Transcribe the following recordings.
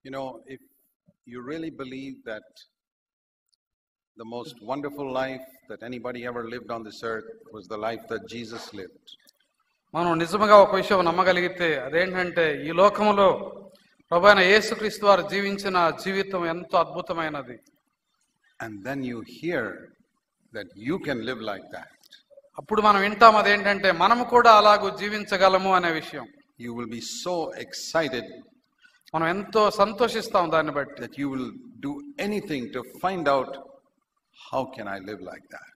You know, if you really believe that the most wonderful life that anybody ever lived on this earth was the life that Jesus lived. మనం నిజంగా ఒక విషయం నమ్మగలిగితే అదేంటంటే ఈ లోకంలో ప్రభువైన యేసుక్రీస్తు వారు జీవించిన జీవితం ఎంతో అద్భుతమైనది. And then you hear that you can live like that. అప్పుడు మనం వింటాం అదేంటంటే మనము కూడా అలాగూ జీవించగలము అనే విషయం. You will be so excited మనం ఎంతో సంతోషిస్తాం దాన్ని బట్టి. that you will do anything to find out how can I live like that.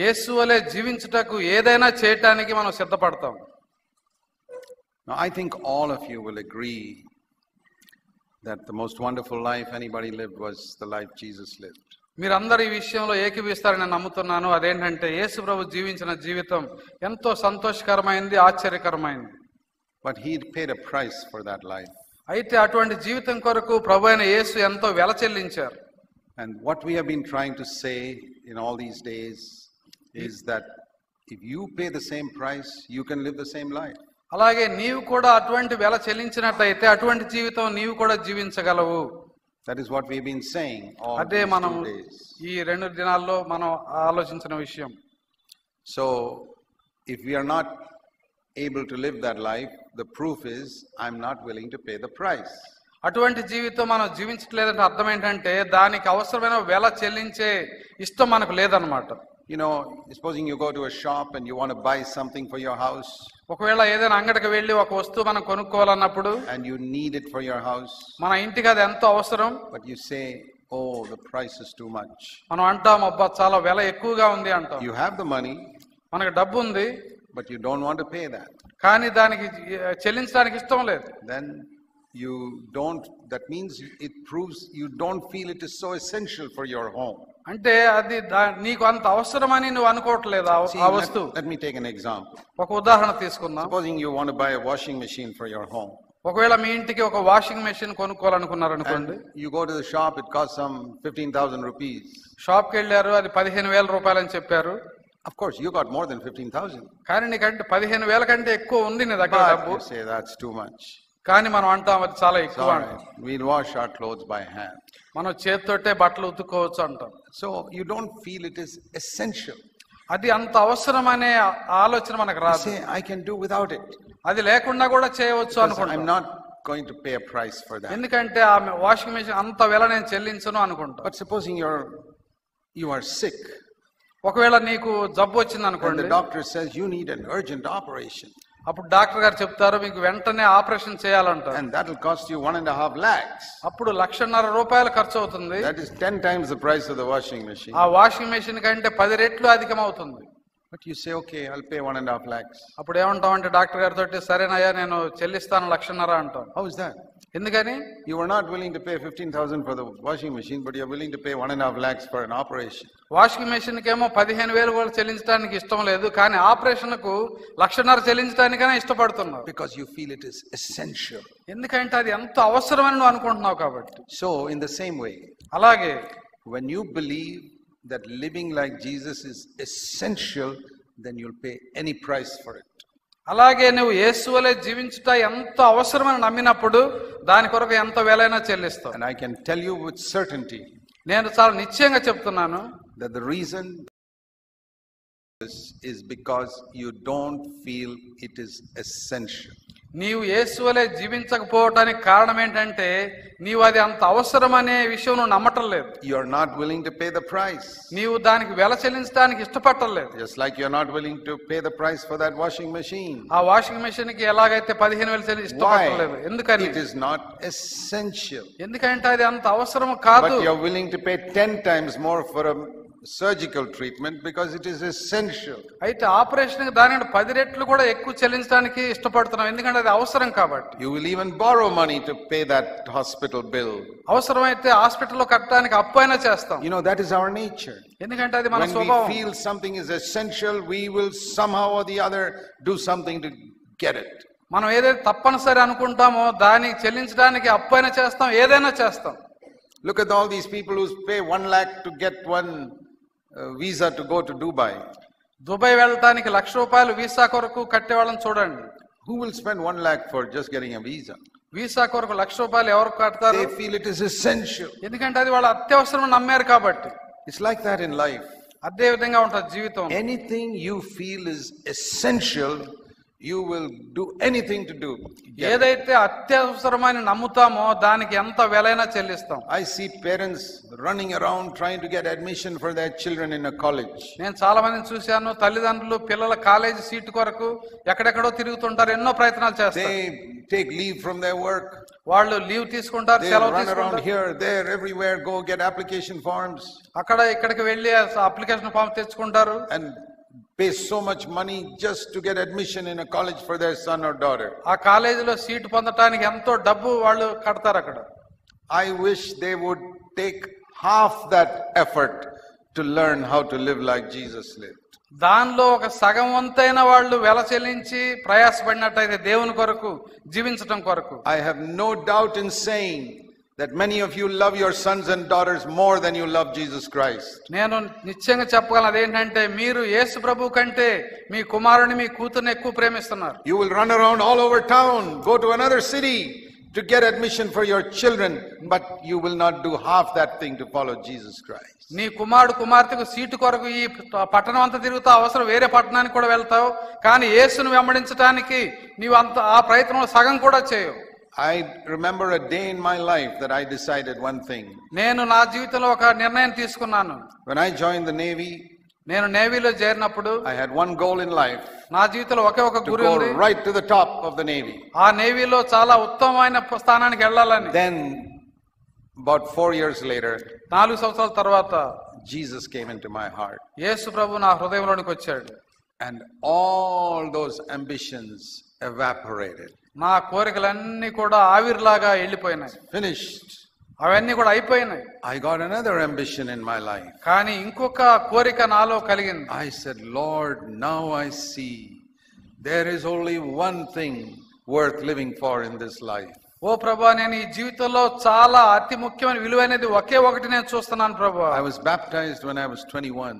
యేసు వలె జీవించుటకు ఏదైనా చేయటానికి మనం సిద్ధపడతాం. Now I think all of you will agree that the most wonderful life anybody lived was the life Jesus lived. మీరందరూ ఈ విషయంలో ఏకీభవిస్తారని నమ్ముతున్నాను. అదేంటంటే యేసు ప్రభు జీవించిన జీవితం ఎంతో సంతోషకరమైంది, ఆశ్చర్యకరమైంది. But he paid a price for that life. అయితే అటువంటి జీవితం కొరకు ప్రభు అయిన యేసు ఎంతో వెల చెల్లించారు. And what we have been trying to say in all these days is that if you pay the same price, you can live the same life. అలాగే నీవు కూడా అటువంటి వెల చెల్లించినట్లయితే అటువంటి జీవితం నీవు కూడా జీవించగలవు. That is what we've been saying all అదే these మనం 2 days. ఈ 2 దినాల్లో మనం ఆలోచించిన విషయం. So if we are not able to live that life, the proof is I'm not willing to pay the price. అటువంటి జీవితం మనం జీవించట్లేదంటే అర్థం ఏంటంటే దానికి అవసరమైన వెల చెల్లించే ఇష్టం మనకు లేదనమాట. You know, supposing you go to a shop and you want to buy something for your house. ఒకవేళ ఏదైనా అంగడికి వెళ్ళి ఒక వస్తువు మనం కొనుక్కోవాలన్నప్పుడు And you need it for your house. మన ఇంటికి అది ఎంతో అవసరం. But you say, oh, the price is too much. మనం అంటాం అబ్బా చాలా వెల ఎక్కువగా ఉంది అంటాం. You have the money, మనకు డబ్బు ఉంది, but you don't want to pay that. కానీ దానికి చెల్లించడానికి ఇష్టం లేదు. Then you don't, that means it proves you don't feel it is so essential for your home. అంటే అది నీకు అంత అవసరమని నువ్వు అనుకోవట్లేదు ఆ వస్తువు. Let me take an example. ఒక ఉదాహరణ తీసుకుందాం. Supposing you want to buy a washing machine for your home. ఒకవేళ మీ ఇంటికి ఒక వాషింగ్ మెషిన్ కొనుక్కోవాలనుకున్నారు అనుకోండి. You go to the shop, it costs some 15,000 rupees. Shop కి వెళ్ళారు, అది 15,000 రూపాయలు అని చెప్పారు. Of course, you got more than 15,000. కానీ నీకంటే 15,000 కంటే ఎక్కువ ఉంది నీ దగ్గర డబ్బు. You say that's too much. కానీ మనం అంటాం అది చాలా ఎక్కువ. We'll wash our clothes by hand. మనం చేత్తోటే బట్టలు ఉతుక్కోవచ్చు అంటాం. So you don't feel it is essential. అది అంత అవసరం అనే ఆలోచన మనకు రాదు. Say I can do without it. అది లేకుండా కూడా చేయవచ్చు అనుకుంటాం. I'm not going to pay a price for that. ఎందుకంటే ఆ వాషింగ్ మెషిన్ అంత వెల నేను చెల్లించను అనుకుంటా. But supposing you are sick. ఒకవేళ నీకు జబ్బు వచ్చింది And అనుకోండి. the doctor says you need an urgent operation. అప్పుడు డాక్టర్ గారు చెప్తారు మీకు వెంటనే ఆపరేషన్ చేయాలంట. And that will cost you 1.5 lakhs. అప్పుడు 1,50,000 రూపాయలు ఖర్చు అవుతుంది. That is 10 times the price of the washing machine. ఆ వాషింగ్ మెషిన్ కంటే 10 రెట్లు అధికం అవుతుంది. But you say, okay, I'll pay 1.5 lakhs. అప్పుడు ఏమంటాం అంటే డాక్టర్ గారితో సరేనయ్యా నేను చెల్లిస్తాను 1,50,000 అంటాం. How is that? ఎందుకని? You were not willing to pay 15,000 for the washing machine, but you are willing to pay 1.5 lakhs for an operation. Washing machine కేమో 15,000 కూడా చెల్లించడానికి ఇష్టం లేదు, కానీ ఆపరేషన్ కు 1,50,000 చెల్లించడానికైనా ఇష్టపడుతున్నావు. Because you feel it is essential. ఎందుకంటే అది ఎంతో అవసరమని నువ్వు అనుకుంటున్నావు కాబట్టి. So in the same way, అలాగే when you believe that living like Jesus is essential, then you'll pay any price for it. అలాగే నువ్వు యేసు వలె జీవించుట ఎంత అవసరమని నమ్మినప్పుడు దాని కొరకు ఎంత వెలైనా చెల్లిస్తావు. And I can tell you with certainty, నేను చాలా నిశ్చయంగా చెప్తున్నాను, that the reason is because you don't feel it is essential. నీవు యేసు వలె జీవించకపోవటానికి కారణం ఏంటంటే నీవు అది అంత అవసరమనే విషయం నువ్వు నమ్మటం లేదు. You are not willing to pay the price. నీవు దానికి వెల చెల్లించడానికి ఇష్టపడలేదు. Just like you are not willing to pay the price for that washing machine. ఆ వాషింగ్ మెషిన్ కి ఎలాగైతే 15,000 చెల్లి ఇష్టపడలేదు. ఎందుకని? It is not essential. ఎందుకంటే అది అంత అవసరం కాదు. But you are willing to pay 10 times more for a surgical treatment because it is essential. అయితే ఆపరేషన్ దానికంటే 10 రెట్లు కూడా ఎక్కువ చెల్లించడానికి ఇష్టపడుతున్నాం, ఎందుకంటే అది అవసరం కాబట్టి. You will even borrow money to pay that hospital bill. అవసరమైతే హాస్పిటల్లో కట్టడానికి అప్పు అయినా చేస్తాం. You know, that is our nature. ఎందుకంటే అది మన When స్వభావం. we feel something is essential, we will somehow or the other do something to get it. మనం ఏదైతే తప్పనిసరి అనుకుంటామో దానికి చెల్లించడానికి అప్పు అయినా చేస్తాం, ఏదైనా చేస్తాం. Look at all these people who pay 1 lakh to get one visa to go to Dubai. Dubai వెళ్ళటానికి 1,00,000 రూపాయలు వీసా కొరకు కట్టే వాళ్ళని చూడండి. Who will spend 1 lakh for just getting a visa? Visa కొరకు ₹1,00,000 ఎవరు కడతారు? They feel it is essential. ఎందుకంటే అది వాళ్ళ అత్యవసరం నమ్మారు కాబట్టి. It's like that in life. అదే విధంగా ఉంటుంది జీవితం. Anything you feel is essential, you will do anything to do. ఏదైతే అత్యవసరమైన నమ్ముతామో దానికి ఎంత వెలైనా చెల్లిస్తాం. I see parents running around trying to get admission for their children in a college. నేను చాలా మందిని చూశాను, తల్లిదండ్రులు పిల్లల కాలేజీ సీటు కొరకు ఎక్కడెక్కడో తిరుగుతుంటారు, ఎన్నో ప్రయత్నాలు చేస్తారు. They take leave from their work. వాళ్ళు లీవ్ తీసుకుంటారు, They సెలవు run around తీసుకుంటారు. here, there, everywhere, go get application forms అక్కడ ఇక్కడికి వెళ్ళి అప్లికేషన్ ఫామ్ తెచ్చుకుంటారు. and pay so much money just to get admission in a college for their son or daughter. ఆ కాలేజీలో సీటు పొందటానికి ఎంతో డబ్బు వాళ్ళు కడతారు అక్కడ. I wish they would take half that effort to learn how to live like Jesus lived. దానిలో ఒక సగం వంతైన వాళ్ళు వెల చెల్లించి ప్రయాసపడినట్టయితే దేవుని కొరకు జీవించటం కొరకు. I have no doubt in saying that many of you love your sons and daughters more than you love Jesus Christ. నేను నిశ్చయంగా చెప్పగలను అదేంటంటే మీరు యేసు ప్రభు కంటే మీ కుమారుని మీ కూతుర్ని ఎక్కువ ప్రేమిస్తున్నారు. You will run around all over town, go to another city to get admission for your children, but you will not do half that thing to follow Jesus Christ. నీ కుమారుడు కుమార్తెకు సీటు కొరకు ఈ పట్టణం అంతా తిరుగుతావు, అవసరం వేరే పట్టణానికి కూడా వెళ్తావు, కానీ యేసును వెంబడించడానికి నీవు అంత ఆ ప్రయత్నంలో సగం కూడా చేయవు. I remember a day in my life that I decided one thing. నేను నా జీవితంలో ఒక నిర్ణయం తీసుకున్నాను. When I joined the Navy, నేను నేవీలో చేరినప్పుడు I had one goal in life, నా జీవితంలో ఒకే ఒక to గురి go ఉంది, right to the top of the Navy. ఆ నేవీలో చాలా ఉత్తమమైన స్థానానికి వెళ్ళాలని. Then, about 4 years later, 4 సంవత్సరాల తర్వాత Jesus came into my heart. యేసు ప్రభు నా హృదయంలోనికి వచ్చాడు. And all those ambitions evaporated. నా కోరికలన్నీ కూడా ఆవిరిలాగా వెళ్ళిపోయినాయి, Finished. అవన్నీ కూడా అయిపోయినాయి. I got another ambition in my life. కానీ ఇంకొక కోరిక నాలో కలిగింది. I said, Lord, now I see there is only one thing worth living for in this life. ఓ ప్రభా, నేను ఈ జీవితంలో చాలా అతి ముఖ్యమైన విలువైనది ఒకే ఒకటి నేను చూస్తున్నాను ప్రభా. I was baptized when I was 21.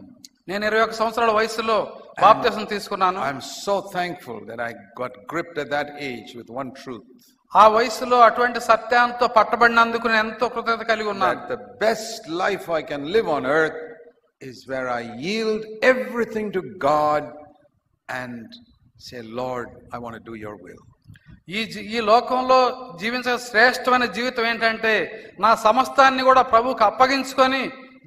నేను 21 సంవత్సరాల వయసులో బాప్తిసం తీసుకున్నాను. I'm so thankful that I got gripped at that age with one truth. ఆ వయసులో అటువంటి సత్యంతో పట్టబడినందుకు నేను ఎంతో కృతజ్ఞత కలిగి ఉన్నాను. That the best life I can live on earth is where I yield everything to God and say, Lord, I want to do your will. ఈ లోకంలో జీవించే శ్రేష్టమైన జీవితం ఏంటంటే నా సమస్తాన్ని కూడా ప్రభువుకు అప్పగించుకొని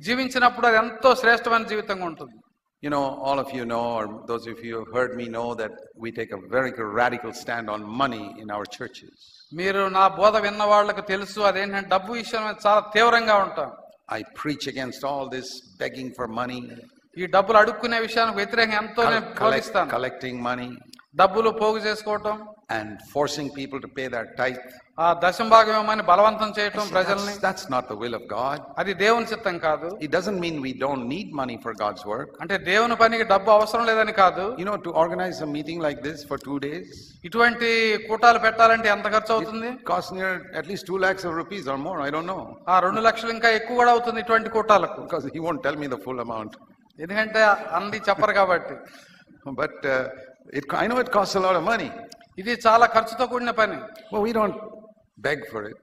జీవించినప్పుడు అది ఎంతో శ్రేష్టమైన జీవితంగా ఉంటుంది. You know, all of you know, or those of you who have heard me know, that we take a very radical stand on money in our churches. మీరు నా బోధ విన్న వాళ్ళకు తెలుసు, అదేంటంటే డబ్బు విషయం చాలా తీవ్రంగా ఉంటాం. I preach against all this begging for money, ఈ డబ్బులు అడుక్కునే విషయానికి వ్యతిరేకంగా ఎంతో నేను బోధిస్తాను. collecting money, డబ్బులు పోగు చేసుకోవటం, and forcing people to pay their tithe. ఆ దశంభాగం ఇవ్వమని బలవంతం చేయటం ప్రజల్ని. That's not the will of God. అది దేవుని చిత్తం కాదు. It doesn't mean we don't need money for God's work. అంటే దేవుని పనికి డబ్బు అవసరం లేదని కాదు. You know, to organize a meeting like this for 2 days, ఇటువంటి కూటాలు పెట్టాలంటే ఎంత ఖర్చు అవుతుంది? it costs near at least 2 lakhs of rupees or more. I don't know. 2 లక్షలు ఇంకా ఎక్కువ కూడా అవుతుంది ఇటువంటి కూటాలకు. Because he won't tell me the full amount. ఎందుకంటే అన్ని చెప్పరు కాబట్టి. But I know it costs a lot of money. ఇది చాలా ఖర్చుతో కూడిన పని. Well, we don't beg for it.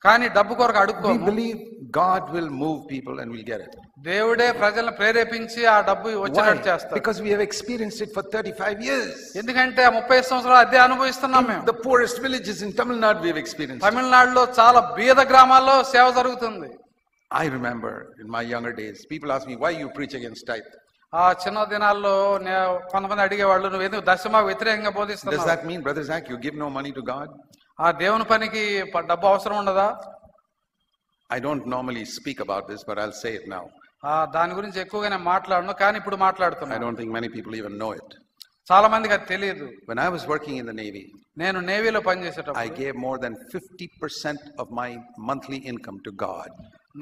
కానీ డబ్బు కొరకు We అడుక్కోము. believe God will move people and we'll get it. దేవుడే ప్రజలను ప్రేరేపించి ఆ డబ్బు వచ్చేటట్టు చేస్తాడు. Because we have experienced it for 35 years. ఎందుకంటే 35 సంవత్సరాలు అదే అనుభవిస్తున్నాం మేము. The poorest villages in Tamil Nadu we have experienced it. తమిళనాడులో చాలా బీద గ్రామాల్లో సేవ జరుగుతుంది. I remember in my younger days, people ask me, why you preach against tithe? ఆ చిన్న దినాల్లో కొంతమంది అడిగేవాళ్ళు, నువ్వు ఎందుకు దశమాకు వ్యతిరేకంగా Does బోధిస్తున్నావు? that mean, Brother Zach, you give no money to God? ఆ దేవుని పనికి డబ్బు అవసరం ఉండదా? I don't normally speak about this, but I'll say it now. దాని గురించి ఎక్కువగా నేను మాట్లాడను, కానీ ఇప్పుడు I మాట్లాడుతున్నాను. don't think many people even know it. చాలా మందికి అది తెలియదు. When I was working in the Navy, నేను నేవీలో I పనిచేసేటప్పుడు gave more than 50% of my monthly income to God.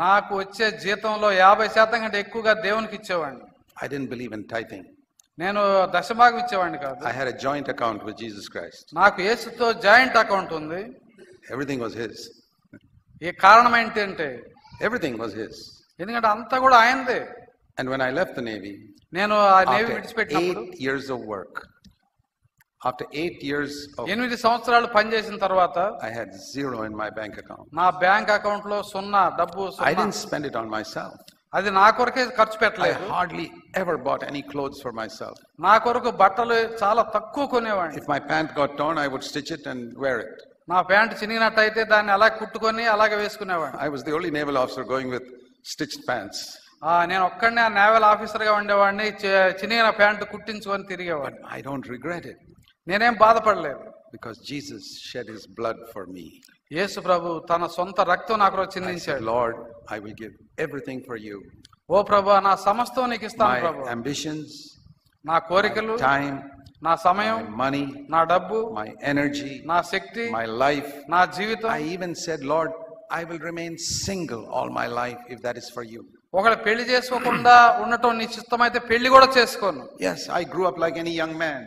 నాకు వచ్చే జీతంలో 50% కంటే ఎక్కువగా దేవునికి ఇచ్చేవాడిని. I didn't believe in tithing. నేను దశభాగం ఇచ్చేవాడిని కాదు. I had a joint account with Jesus Christ. నాకు యేసుతో జాయింట్ అకౌంట్ ఉంది. Everything was His. ఈ కారణం ఏంటంటే Everything was His. ఎందుకంటే అంతా కూడా ఆయనదే. And when I left the Navy, నేను ఆ navy after విడిచిపెట్టినప్పుడు 8 years of work, After 8 years of, 8 సంవత్సరాలు పనిచేసిన తర్వాత I had zero in my bank account. నా బ్యాంక్ అకౌంట్ లో డబ్బు I didn't spend it on myself. అది నా కొరకే ఖర్చు I పెట్టలేదు. hardly ever bought any clothes for myself. నా కొరకు బట్టలు చాలా తక్కువ కొనేవాడిని. If my pant got torn, I would stitch it and wear it. నా ప్యాంట్ చినిగినట్టయితే దాన్ని అలా కుట్టుకొని అలాగే వేసుకునేవాడిని. I was the only naval officer going with stitched pants. నేను ఒక్కడనే నేవల్ ఆఫీసర్ గా ఉండేవాడిని. చినిగిన pant కుట్టించుకొని తిరిగేవాడిని. I don't regret it. నేనేం బాధపడలేదు. Because Jesus shed his blood for me. యేసు ప్రభు తన సొంత రక్తం నా కొరకు I said, చిందించాడు. Lord, I will give everything for you. ఓ ప్రభు, నా సమస్తం నీకు ఇస్తాను My ప్రభు. ambitions, నా కోరికలు, time, నా సమయం, my money, నా డబ్బు, my energy, నా శక్తి, my life. నా జీవితం. I even said, Lord, I will remain single all my life if that is for you. ఒకవేళ పెళ్లి చేసుకోకుండా ఉండటం నీ చిత్తమైతే పెళ్లి కూడా చేసుకోను. Yes, I grew up like any young man.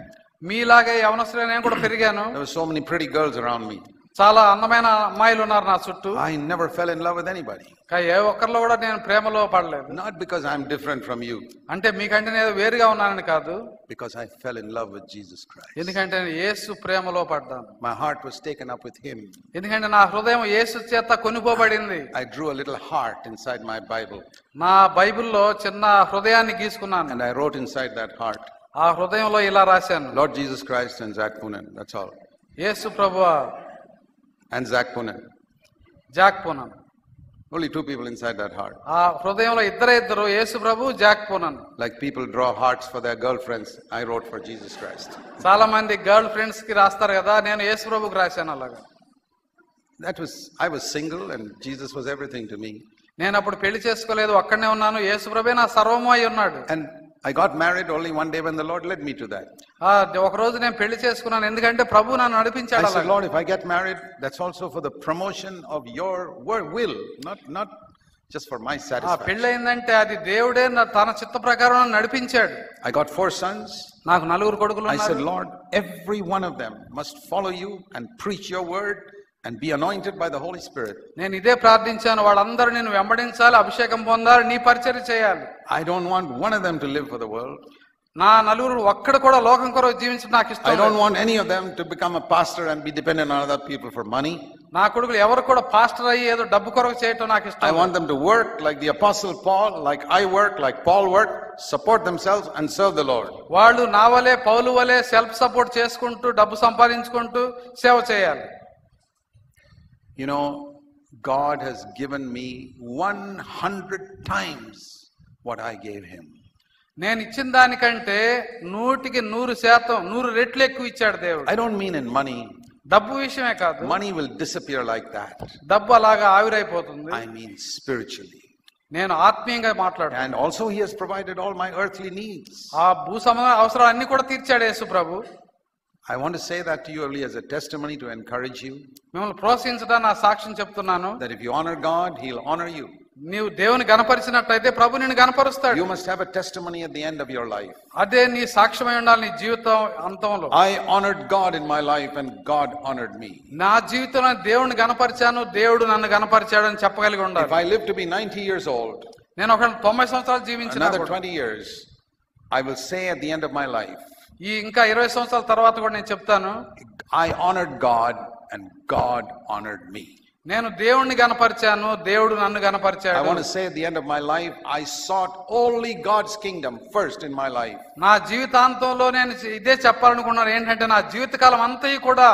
మీలాగే యవనస్తులుగా నేను కూడా పెరిగాను. There were so many pretty girls around me. చాలా అందమైన అమ్మాయిలు ఉన్నారు నా చుట్టూ. I never fell in love with anybody. ఏ ఒక్కరిలో కూడా నేను ప్రేమలో పడలేదు. Not because I'm different from you. అంటే మీకంటే నేను వేరుగా ఉన్నానని కాదు. Because I fell in love with Jesus Christ. ఎందుకంటే నేను యేసు ప్రేమలో పడ్డాను. My heart was taken up with him. ఎందుకంటే నా హృదయం యేసు చేత కొనుక్కోబడింది. I drew a little heart inside my Bible. నా బైబిల్లో చిన్న హృదయాన్ని గీసుకున్నాను. And I wrote inside that heart, ఆ హృదయంలో ఇలా రాశాను, Lord Jesus Christ and Zach Poonen. That's all. యేసు ప్రభువా And Zach Poonen. Zach Poonen. Only two people inside that heart. ఆ హృదయంలో ఇద్దరు, యేసు ప్రభు, Zach Poonen. Like people draw hearts for their girlfriends, I wrote for Jesus Christ. చాలా మంది girl friends కి రాస్తారు కదా, నేను యేసు ప్రభుకి రాశాను అలాగా. I was single and Jesus was everything to me. నేను అప్పుడు పెళ్లి చేసుకోలేదు, ఒక్కడనే ఉన్నాను. యేసు ప్రభువే నా సర్వము అయి ఉన్నాడు. And I got married only one day when the Lord led me to that. ఒక రోజు నేను పెళ్లి చేసుకున్నాను, ఎందుకంటే ప్రభు నన్ను నడిపించాడు. I said, Lord, if I get married, that's also for the promotion of your will, not just for my satisfaction. పెళ్లి అయిందంటే అది దేవుడే తన చిత్త ప్రకారం నన్ను నడిపించాడు. I got 4 sons. నాకు 4 కొడుకులు I said, ఉన్నారు. Lord, every one of them must follow you and preach your word and be anointed by the Holy Spirit. నేను ఇదే ప్రార్థించాను, వాళ్ళందరూ నిన్ను వెంబడించాలి, అభిషేకం పొందాలి, నీ పరిచర్య చేయాలి. I don't want one of them to live for the world. నా 4 ఒక్కడు కూడా లోకం కొరకు జీవించడం నాకు ఇష్టం I లేదు. don't want any of them to become a pastor and be dependent on other people for money. నా కొడుకులు ఎవరు కూడా పాస్టర్ అయ్యి ఏదో డబ్బు కొరకు చేయటం నాకు ఇష్టం I లేదు. want them to work like the Apostle Paul, like I work, like Paul worked, support themselves and serve the Lord. వాళ్ళు నా వలే పౌలు వలే సెల్ఫ్ సపోర్ట్ చేసుకుంటూ డబ్బు సంపాదించుకుంటూ సేవ చేయాలి. You know, God has given me 100 times what I gave him. నేను ఇచ్చిన దానికంటే 100% 100 రెట్లు ఎక్కువ ఇచ్చాడు దేవుడు. I don't mean in money. డబ్బు విషయమే కాదు, Money will disappear like that. డబ్బు అలాగా ఆవిరైపోతుంది. I mean spiritually. నేను ఆత్మీయంగా మాట్లాడుతాను. And also he has provided all my earthly needs. ఆ భూ సంబంధ అవసరాలు అన్ని కూడా తీర్చాడు యేసు ప్రభు. I want to say that to you only as a testimony to encourage you. మిమ్మల్ని ప్రోత్సహించడానికి నా సాక్ష్యం చెప్తున్నాను. That if you honor God, he'll honor you. నీవు దేవుని గణపరిచినట్లయితే ప్రభు నిన్ను గణపరుస్తాడు. You must have a testimony at the end of your life. అదే నీ సాక్ష్యమై ఉండాలి నీ జీవితం అంతంలో. I honored God in my life and God honored me. నా జీవితంలో దేవుని గణపరిచాను, దేవుడు నన్ను గణపరిచాడు అని చెప్పగలిగి ఉండాలి. If I live to be 90 years old, నేను ఒక 90 సంవత్సరాలు జీవించిన another 20 years, I will say at the end of my life, ఈ ఇంకా 20 సంవత్సరాల తర్వాత కూడా నేను చెప్తాను, I honored God and God honored me. నేను దేవుణ్ణి గణపరిచాను, దేవుడు నన్ను I గణపరిచాడు. want to say at the end of my life, I sought only God's kingdom first in my life. నా జీవితాంతంలో నేను ఇదే చెప్పాలనుకున్నాను, ఏంటంటే నా జీవితకాలం అంతా కూడా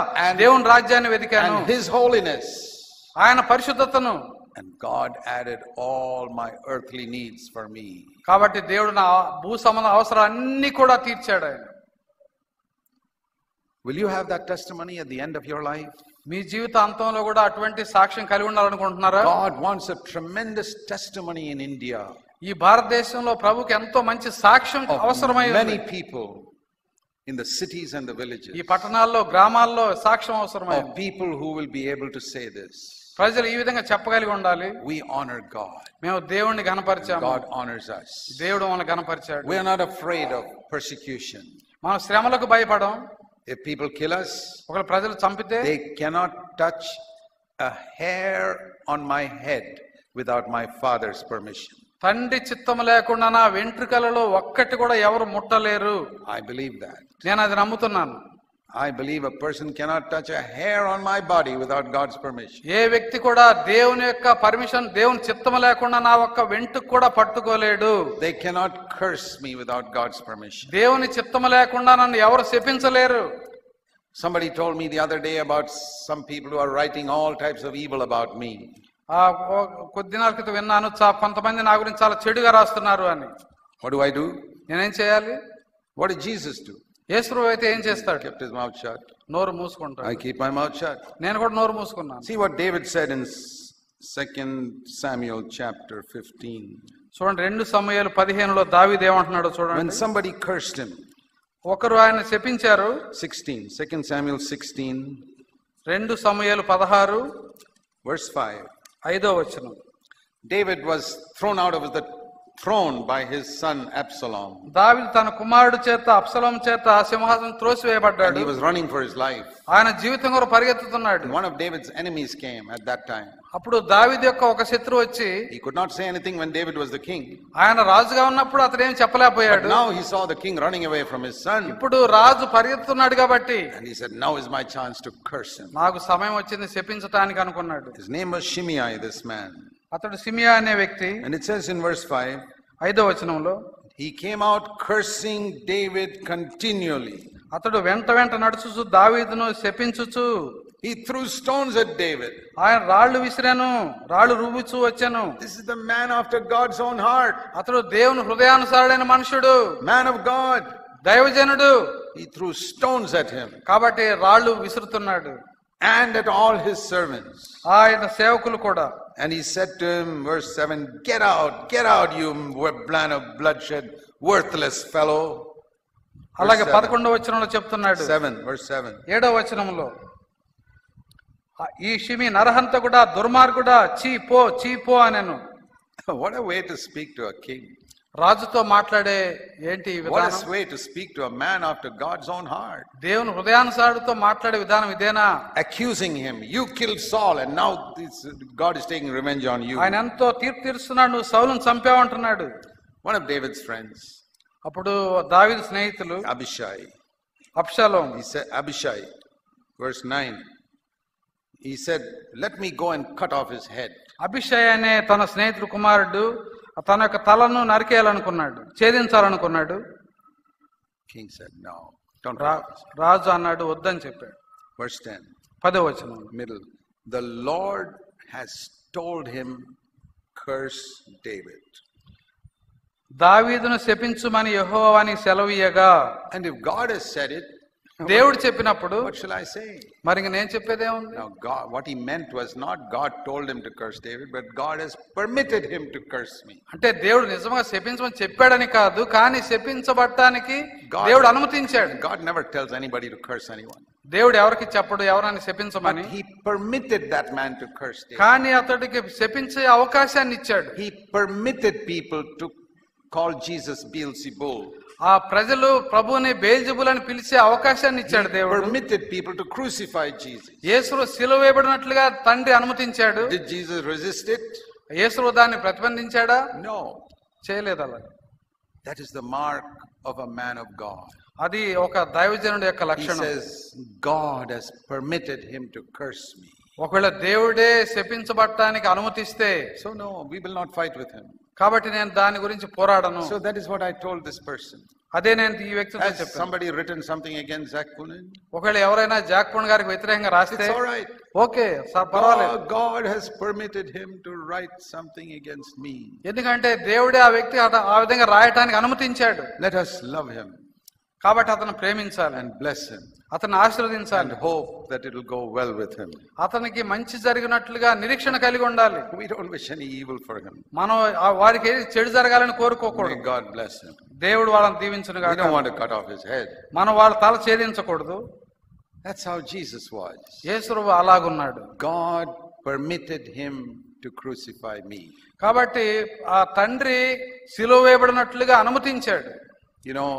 దేవుని రాజ్యాన్ని వెతికాను, And his holiness. ఆయన పరిశుద్ధతను. And God added all my earthly needs for me. కాబట్టి దేవుడు నా భూ సంబంధ అవసరాలు అన్ని కూడా తీర్చాడు ఆయన. Will you have that testimony at the end of your life? మీ జీవిత అంతంలో కూడా అటువంటి సాక్ష్యం కలిగి ఉండాలనుకుంటున్నారా? God wants a tremendous testimony in India. ఈ భారతదేశంలో ప్రభుకి ఎంతో మంచి సాక్ష్యం అవసరమై ఉంది. Many people in the cities and the villages. ఈ పట్టణాల్లో గ్రామాల్లో సాక్ష్యం అవసరమై Of people who will be able to say this. ప్రజలు ఈ విధంగా చెప్పగలిగి ఉండాలి, We honor God. మేము దేవుణ్ణి గణపరిచాము, God honors us. దేవుడు మనల్ని గణపరిచాడు. We are not afraid of persecution. మనం శ్రమలకు భయపడం. If people kill us, ఒకవేళ ప్రజలు చంపితే they cannot touch a hair on my head without my father's permission. తండ్రి చిత్తం లేకుండా నా వెంట్రుకలలో ఒక్కటి కూడా ఎవరు ముట్టలేరు. I believe that. నేను అది నమ్ముతున్నాను. I believe a person cannot touch a hair on my body without God's permission. ఏ వ్యక్తి కూడా దేవుని యొక్క పర్మిషన్, దేవుని చిత్తము లేకుండా నా ఒక్క వెంట్రుక కూడా పట్టుకోలేడు. They cannot curse me without God's permission. దేవుని చిత్తము లేకుండా నన్ను ఎవరు శపించలేరు. Somebody told me the other day about some people who are writing all types of evil about me. కొద్ది దినాల క్రితం విన్నాను, కొంతమంది నా గురించి చాలా చెడుగా రాస్తున్నారు అని. What do I do? నేనేం చేయాలి? What did Jesus do? యేసు అయితే ఏం చేస్తాడు? Kept his mouth shut. నోరు మూసుకుంటాడు. I keep my mouth shut. నేను కూడా నోరు మూసుకున్నాను. See what David said in 2 Samuel chapter 15. చూడండి 2 సమూయేలు 15లో దావీదు ఏమంటున్నాడో చూడండి. When somebody cursed him. ఒకరు ఆయన శపించారు. 16, 2 Samuel 16. 2 సమూయేలు 16 verse 5. 5వ వచనం. David was thrown out of the throne by his son Absalom. దావీదు తన కుమారుడు చేత అబ్షలోము చేత సింహాసనం త్రోసివేయబడ్డాడు. And he was running for his life. ఆయన జీవితం కొరకు పరిగెత్తుతున్నాడు. One of David's enemies came at that time. అప్పుడు దావీదు యొక్క ఒక శత్రువు వచ్చి, he could not say anything when David was the king. ఆయన రాజుగా ఉన్నప్పుడు అతను ఏం చెప్పలేకపోయాడు. But now he saw the king running away from his son. ఇప్పుడు రాజు పరిగెత్తుతున్నాడు కాబట్టి, and he said, now is my chance to curse him. నాకు సమయం వచ్చింది శపించడానికి అనుకున్నాడు. His name was Shimei, this man. అతడు సిమియా అనే వ్యక్తి. And it says in verse 5, 5వ వచనంలో, he came out cursing David continually. అతడు వెంట నడుచుచు దావీదును శపించుచు, he threw stones at David. ఆయన రాళ్లు విసిరాను, రాళ్లు రువ్వుచూ వచ్చాను. This is the man after God's own heart. అతడు దేవుని హృదయానుసారుడైన మనుషుడు, man of God, దైవజనుడు. he threw stones at him. కాబట్టి రాళ్లు విసురుతున్నాడు. and at all his servants. ఆయన సేవకులు కూడా. And he said to him, verse 7, get out, you plan of bloodshed, worthless fellow. అలాగే 11వ వచనంలో చెప్తున్నాడు. 7, verse 7. 7వ వచనంలో, ఈ షిమి నరహంతకుడా, దుర్మార్గుడా, చీపో అనెను. What a way to speak to a king. రాజుతో మాట్లాడే ఏంటి విధానం? What a way to speak to a man after God's own heart. దేవుని హృదయానుసారుడితో మాట్లాడే విధానం ఇదేనా? Accusing him, you killed Saul and now God is taking revenge on you. ఆయన ఎంతో తీర్పు తీరుస్తున్నాడు, నువ్వు సౌలును చంపావంటున్నాడు. One of David's friends, అప్పుడు దావీదు స్నేహితులు Abishai, అబ్షలోము, he said, Abishai, verse 9, he said, let me go and cut off his head. అభిషై అనే తన స్నేహితుడు కుమారుడు తన యొక్క తలను నరికేయాలనుకున్నాడు, ఛేదించాలనుకున్నాడు. King said, no, don't. రాజు అన్నాడు, వద్దని చెప్పాడు. Verse 10, 10వ వచనం, middle, the Lord has told him, curse David. దావీదును శపించుమని యెహోవా సెలవీయగా. And if God has said it, దేవుడు చెప్పినప్పుడు what shall I say? మరి ఇంక నేను చెప్పేదే ఉంది. Now God, what he meant was not God told him to curse David, but God has permitted him to curse me. అంటే దేవుడు నిజంగా శపించమని చెప్పాడని కాదు, కానీ శపించబడటానికి దేవుడు అనుమతించాడు. God never tells anybody to curse anyone. దేవుడు ఎవరికి చెప్పడు ఎవరైనా శపించమని. He permitted that man to curse David. కానీ అతడికి శపించే అవకాశాన్ని ఇచ్చాడు. He permitted people to call Jesus Beelzebul. ఆ ప్రజలు ప్రభువుని బెయల్జెబూల్ అని పిలిచే అవకాశాన్ని ఇచ్చాడు దేవుడు. Permitted people to crucify Jesus. యేసు సిలువ వేయబడినట్లుగా తండ్రి అనుమతించాడు. Did Jesus resist it? యేసు దాన్ని ప్రతిబంధించాడా? No. చేయలేదు అలా. That is the mark of a man of God. అది ఒక దైవజనుడి యొక్క లక్షణం. He says, God has permitted him to curse me. ఒకవేళ దేవుడే శపించబడటానికి అనుమతిస్తే, so no, we will not fight with him. కాబట్టి నేను దాని గురించి పోరాడను. So that is what I told this person. అదే నేను ఈ వ్యక్తితో చెప్పాను. Has somebody written something against Zach Poonen? ఒకవేళ ఎవరైనా జాక్ పూనన్ గారికి వ్యతిరేకంగా రాస్తే, it's all right. ఓకే పర్వాలేదు. God has permitted him to write something against me. ఎందుకంటే దేవుడే ఆ వ్యక్తి ఆ విధంగా రాయటానికి అనుమతించాడు. Let us love him. కాబట్టి అతను ప్రేమించాలి, and bless him, అతను ఆశీర్వదించాలి, and hope that it will go well with him. అతనికి మంచి జరిగినట్లుగా నిరీక్షణ కలిగి ఉండాలి. We don't wish any evil for him. మనం వారికి చెడు జరగాలని కోరుకోకూడదు. May God bless him. దేవుడు వాళ్ళని దీవించును గాక. We don't want to cut off his head. మనం వాళ్ళ తల ఛేదించకూడదు. That's how Jesus was. Yesu అలాగున్నాడు. God permitted him to crucify me. కాబట్టి ఆ తండ్రి సిలువ వేయబడినట్లుగా అనుమతించాడు. You know,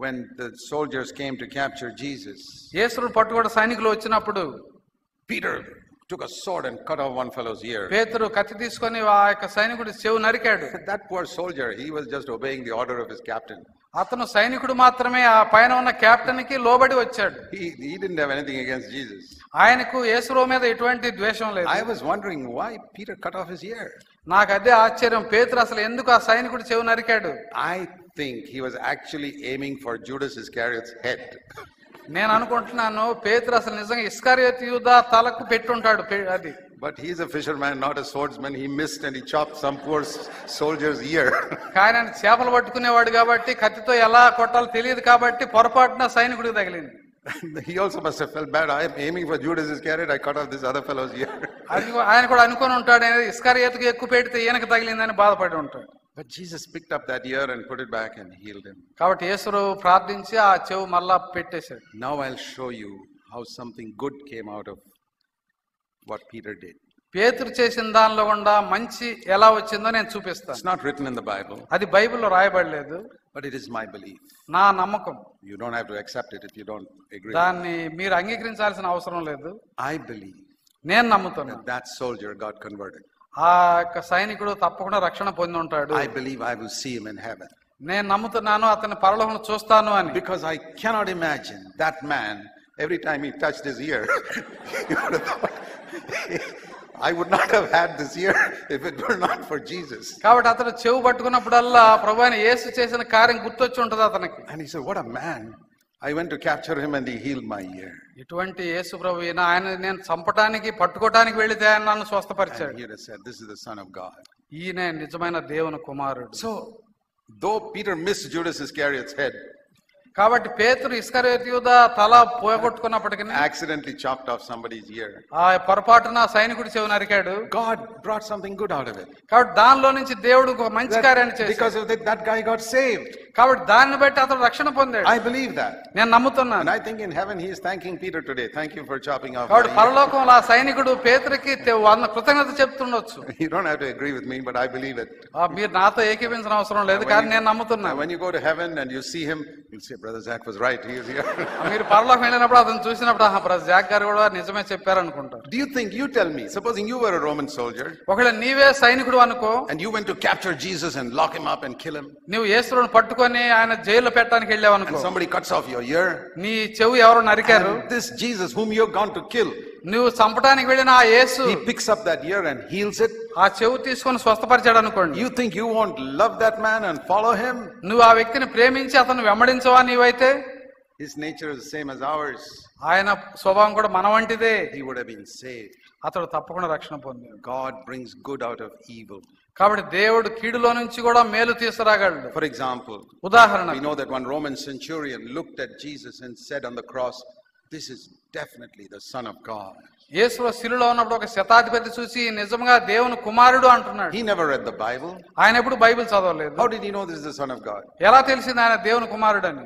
when the soldiers came to capture Jesus, యేసును పట్టుకొన్న సైనికులు వచ్చినప్పుడు Peter took a sword and cut off one fellow's ear. పేతురు కత్తి తీసుకొని ఆ యొక్క సైనికుడి చెవు నరికాడు. That poor soldier, he was just obeying the order of his captain. అతను సైనికుడు మాత్రమే, ఆ పైన ఉన్న కెప్టెన్ కి లోబడి వచ్చాడు. He didn't have anything against Jesus. ఆయనకు యేసు మీద ఎటువంటి ద్వేషం లేదు. I was wondering why Peter cut off his ear. నాకు అదే ఆశ్చర్యం, పేతురు అసలు ఎందుకు ఆ సైనికుడు చెవు నరికాడు? I think he was actually aiming for Judas Iscariot's head. నేను అనుకుంటున్నాను పేతురు అసలు నిజంగా ఇస్కరియోతు యూదా తలకు పెట్టుంటాడు అది. But he's a fisherman, not a swordsman. He missed and he chopped some poor soldier's ear. కానీ ఆయన చేపలు పట్టుకునేవాడు కాబట్టి కత్తితో ఎలా కొట్టాలో తెలియదు కాబట్టి పొరపాటున సైనికుడికి తగిలింది. He also must have felt bad. I am aiming for Judas Iscariot. I cut off this other fellow's ear. ఆయన కూడా అనుకొని ఉంటాడు, ఇస్కరియోతుకి ఎక్కువ పెడితే ఈయనకు తగిలిందని బాధపడి ఉంటాడు. But Jesus picked up that ear and put it back and healed him. కాబట్టి యేసు ప్రార్థించి ఆ చెవు మళ్ళా పెట్టేశాడు. Now I'll show you how something good came out of what Peter did. పేతురు చేసిన దానిలో గుండా మంచి ఎలా వచ్చిందో నేను చూపిస్తాను. It's not written in the Bible. అది బైబిల్లో రాయబడలేదు. But it is my belief. నా నమ్మకం. You don't have to accept it if you don't agree. దాన్ని మీరు అంగీకరించాల్సిన అవసరం లేదు. I believe. నేను నమ్ముతాను. That soldier got converted. ఆ యొక్క సైనికుడు తప్పకుండా రక్షణ పొంది ఉంటాడు. I believe I will see him in heaven. నేను నమ్ముతున్నాను అతని పరలోకంలో చూస్తాను అని. Because I cannot imagine that man every time he touched his ear. I would not have had this ear if it were not for Jesus. కాబట్టి అతను చెవు పట్టుకున్నప్పుడల్లా ప్రభువైన యేసు చేసిన కార్యం గుర్తొచ్చి ఉంటది అతనికి. And he said, what a man. I went to capture him and he healed my ear. ఇటువంటి యేసు ప్రభు ఆయన నేను చంపడానికి పట్టుకోవడానికి వెళితే ఆయన నన్ను స్వస్థపరిచాడు. And he said, this is the Son of God. ఈయనే నిజమైన దేవుని కుమారుడు. So though Peter missed Judas Iscariot's head, కాబట్టి పేతురు ఇస్కరియోతు యూదా తల పోగొట్టుకున్నప్పటికీ accidentally chopped off somebody's ear. ఆ పొరపాటున సైనికుడి చెవు నరికాడు. God brought something good out of it. కాబట్టి దానిలో నుంచి దేవుడు ఒక మంచి కార్యాన్ని చేశాడు. Because of that guy got saved. కాబట్టి దాన్ని బట్టి అతడు రక్షణ పొందాడు. I believe that. నేను నమ్ముతున్నాను. And I think in heaven he is thanking Peter today. Thank you for chopping off. కాబట్టి పరలోకంలో ఆ సైనికుడు పేతురుకి కృతజ్ఞత చెప్తుండొచ్చు. You don't have to agree with me, but I believe it. మీరు నాతో ఏకీపించిన అవసరం లేదు, కానీ నేను నమ్ముతున్నాను. When you go to heaven and you see him, you'll say, Brother Zach was right. He is here. మీరు పరలోకం వెళ్ళినప్పుడు అతను చూసినప్పుడు బ్రదర్ జాక్ గారు కూడా నిజమే చెప్పారు అనుకుంటారు. Do you think, you tell me, supposing you were a Roman soldier, ఒకవేళ నీవే సైనికుడు అనుకో, and you went to capture Jesus and lock him up and kill him, నువ్వు యేసును పట్టుకొని ఆయన జైల్లో పెట్టడానికి వెళ్ళావు అనుకో, and somebody cuts off your ear, నీ చెవు ఎవరు నరికారు, and this Jesus whom you have gone to kill, నువ్వు చంపడానికి వెళ్ళిన ఆ యేసు he picks up that ear and heals it, ఆ చెవు తీసుకొని స్వస్థపరిచాడు అనుకోండి, you think you won't love that man and follow him? నువ్వు ఆ వ్యక్తిని ప్రేమించి అతను వెంబడించవా? నీవైతే his nature is the same as ours, ఆయన స్వభావం కూడా మన వంటిదే, he would have been saved. అతడు తప్పకుండా రక్షణ పొందాడు. God brings good out of evil. కాబట్టి దేవుడు కీడులో నుంచి కూడా మేలు తీసుకురాగలడు. For example, ఉదాహరణ, we know that one Roman centurion looked at Jesus and said on the cross, this is definitely the Son of God. యేసు శిలువలో ఉన్నప్పుడు ఒక శతాధిపతి చూసి నిజంగా దేవుని కుమారుడు అంటున్నాడు. He never read the Bible. ఆయన ఎప్పుడు బైబిల్ చదవలేదు. How did he know this is the Son of God? ఎలా తెలిసింది ఆయన దేవుని కుమారుడు అని?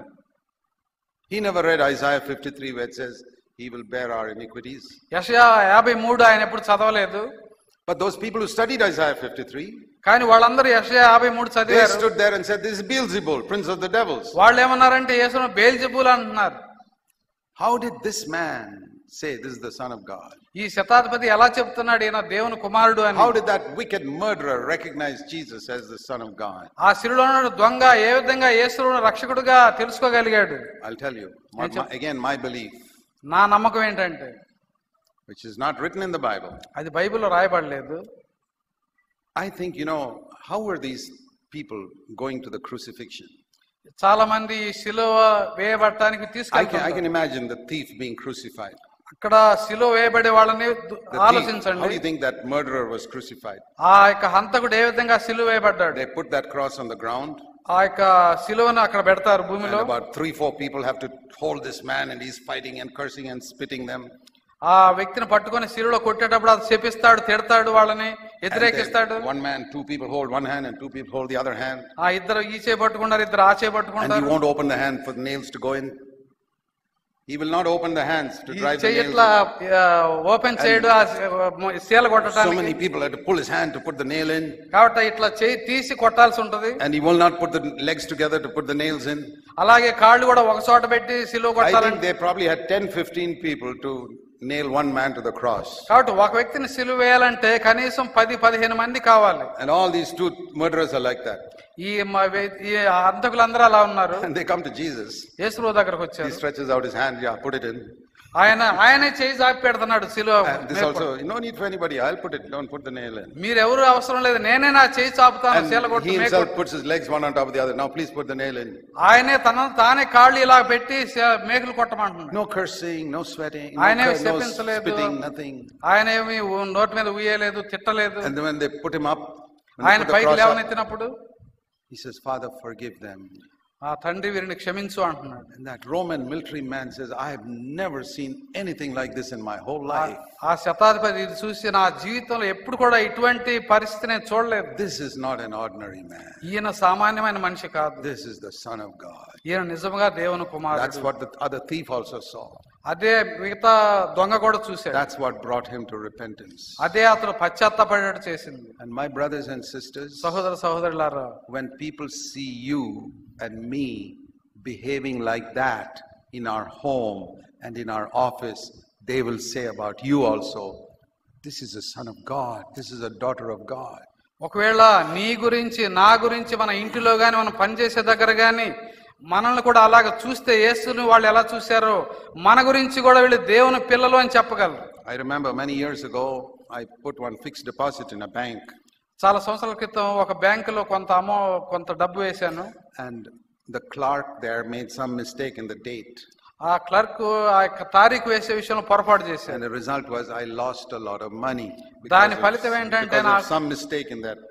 He never read Isaiah 53 where it says he will bear our iniquities. యెషయా 53 ఆయన ఎప్పుడు చదవలేదు. But those people who studied Isaiah 53, కానీ వాళ్ళందరూ యెషయా 53 they చదివారు. stood there and said, this is Beelzebul, prince of the devils. వాళ్ళు ఏమన్నారంటే యేసును బెయల్జెబూల్ అంటున్నారు. How did this man say this is the Son of God? ఈ శతాధిపతి ఎలా చెప్తున్నాడు ఈయన దేవుని కుమారుడు అని? How did that wicked murderer recognize Jesus as the Son of God? ఆ శిలువలో ఉన్న దొంగ ఏ విధంగా యేసును రక్షకుడుగా తెలుసుకోగలిగాడు? I'll tell you, again my belief, నా నమ్మకం ఏంటంటే, which is not written in the Bible. అది బైబిల్లో రాయబడలేదు. I think, how were these people going to the crucifixion? చాలా మంది శిలువ వేయబడటానికి I తీసుకెళ్తారు. can imagine the thief being crucified. అక్కడ శిలువ వేయబడే వాళ్ళని The thief, how do ఆలోచించండి. you think that murderer was crucified? ఆ యొక్క హంతకుడు ఏ విధంగా శిలువ వేయబడ్డాడు? They put that cross on the ground, ఆ యొక్క శిలువను అక్కడ పెడతారు and భూమిలో. about 3-4 people have to hold this man, and he's fighting and cursing and spitting them. ఆ వ్యక్తిని పట్టుకొని శిలువలో కొట్టేటప్పుడు అది శపిస్తాడు, తిడతాడు, వాళ్ళని And వ్యతిరేకిస్తాడు. then one man, 2 people hold one hand and 2 people hold the other hand, ఆ ఇద్దరు ఈ చేయి పట్టుకుంటారు, ఇద్దరు ఆ చేయి and he పట్టుకుంటారు. won't open the hand for the nails to go in. He will not open the hands to ఈ drive the చెయ్యి nails ఇట్లా in. ఓపెన్ చేయడు, ఆ శీల So కొట్టడానికి. many people had to pull his hand to put the nail in, కాబట్టి ఇట్లా చెయ్యి తీసి కొట్టాల్సి ఉంటది. and he will not put the legs together to put the nails in. అలాగే కాళ్ళు కూడా ఒక చోట పెట్టి శిలువ I think కొట్టాలంటే they probably had 10-15 people to nail one man to the cross. కాబట్టి ఒక వ్యక్తిని సిలువ వేయాలంటే కనీసం 10-15 మంది కావాలి. And all these two murderers are like that. ఈ హంతకులందరూ అలా ఉన్నారు. And they come to Jesus. యేసు దగ్గరకు వచ్చారు. He stretches out his hand, yeah, put it in. ఆయనే చేయి చాపి పెడుతున్నాడు సిలువ. This also, no need for anybody, I'll put it, don't put the nail in. మీరెవరు అవసరం లేదు, నేనే నా చేయి చాపుతాను. And he himself puts his legs one on top of the other. Now please put the nail in. ఆయనే తానే కాళ్ళు ఇలా పెట్టి మేకులు కొట్టమంటున్నాడు. No cursing, no sweating, no spitting, nothing. ఆయనేమి నోటి మీద ఉయ్యలేదు, తిట్టలేదు. And when they put him up, ఆయన పైకి లేవనెత్తినప్పుడు he says, Father, forgive them. ఆ తండ్రి వీరిని క్షమించు అంటున్నాడు. And that Roman military man says, I have never seen anything like this in my whole life. ఆ శతాధిపతి ఇది చూసి నా జీవితంలో ఎప్పుడు కూడా ఇటువంటి పరిస్థితి నేను చూడలేదు. This is not an ordinary man. ఈయన సామాన్యమైన మనిషి కాదు. This is the Son of God. ఈయన నిజంగా దేవుని కుమారుడు. That's what the other thief also saw. అదే మిగతా దొంగ కూడా చూశాడు. That's what brought him to repentance. అదే అతను పశ్చాత్తాపడేటట్టు చేసింది. And my brothers and sisters, సహోదర సహోదరులారా, when people see you and me behaving like that in our home and in our office, they will say about you also, this is a son of God, this is a daughter of God. ఒకవేళ నీ గురించి నా గురించి మన ఇంటిలో గాని మనం పనిచేసే దగ్గర గాని మనల్ని కూడా అలాగ చూస్తే యేసుని వాళ్ళు ఎలా చూశారో మన గురించి కూడా వీళ్ళు దేవుని పిల్లలు అని చెప్పగలరు. I remember many years ago I put one fixed deposit in a bank. చాలా సంవత్సరాల క్రితం ఒక బ్యాంకులో కొంత డబ్బు వేశాను. And the clerk there made some mistake in the date. ఆ క్లర్క్ ఆ తారీఖు వేసే విషయంలో పొరపాటు చేశాడు. And the result was I lost a lot of money. దాని ఫలితం ఏంటంటే some mistake in that.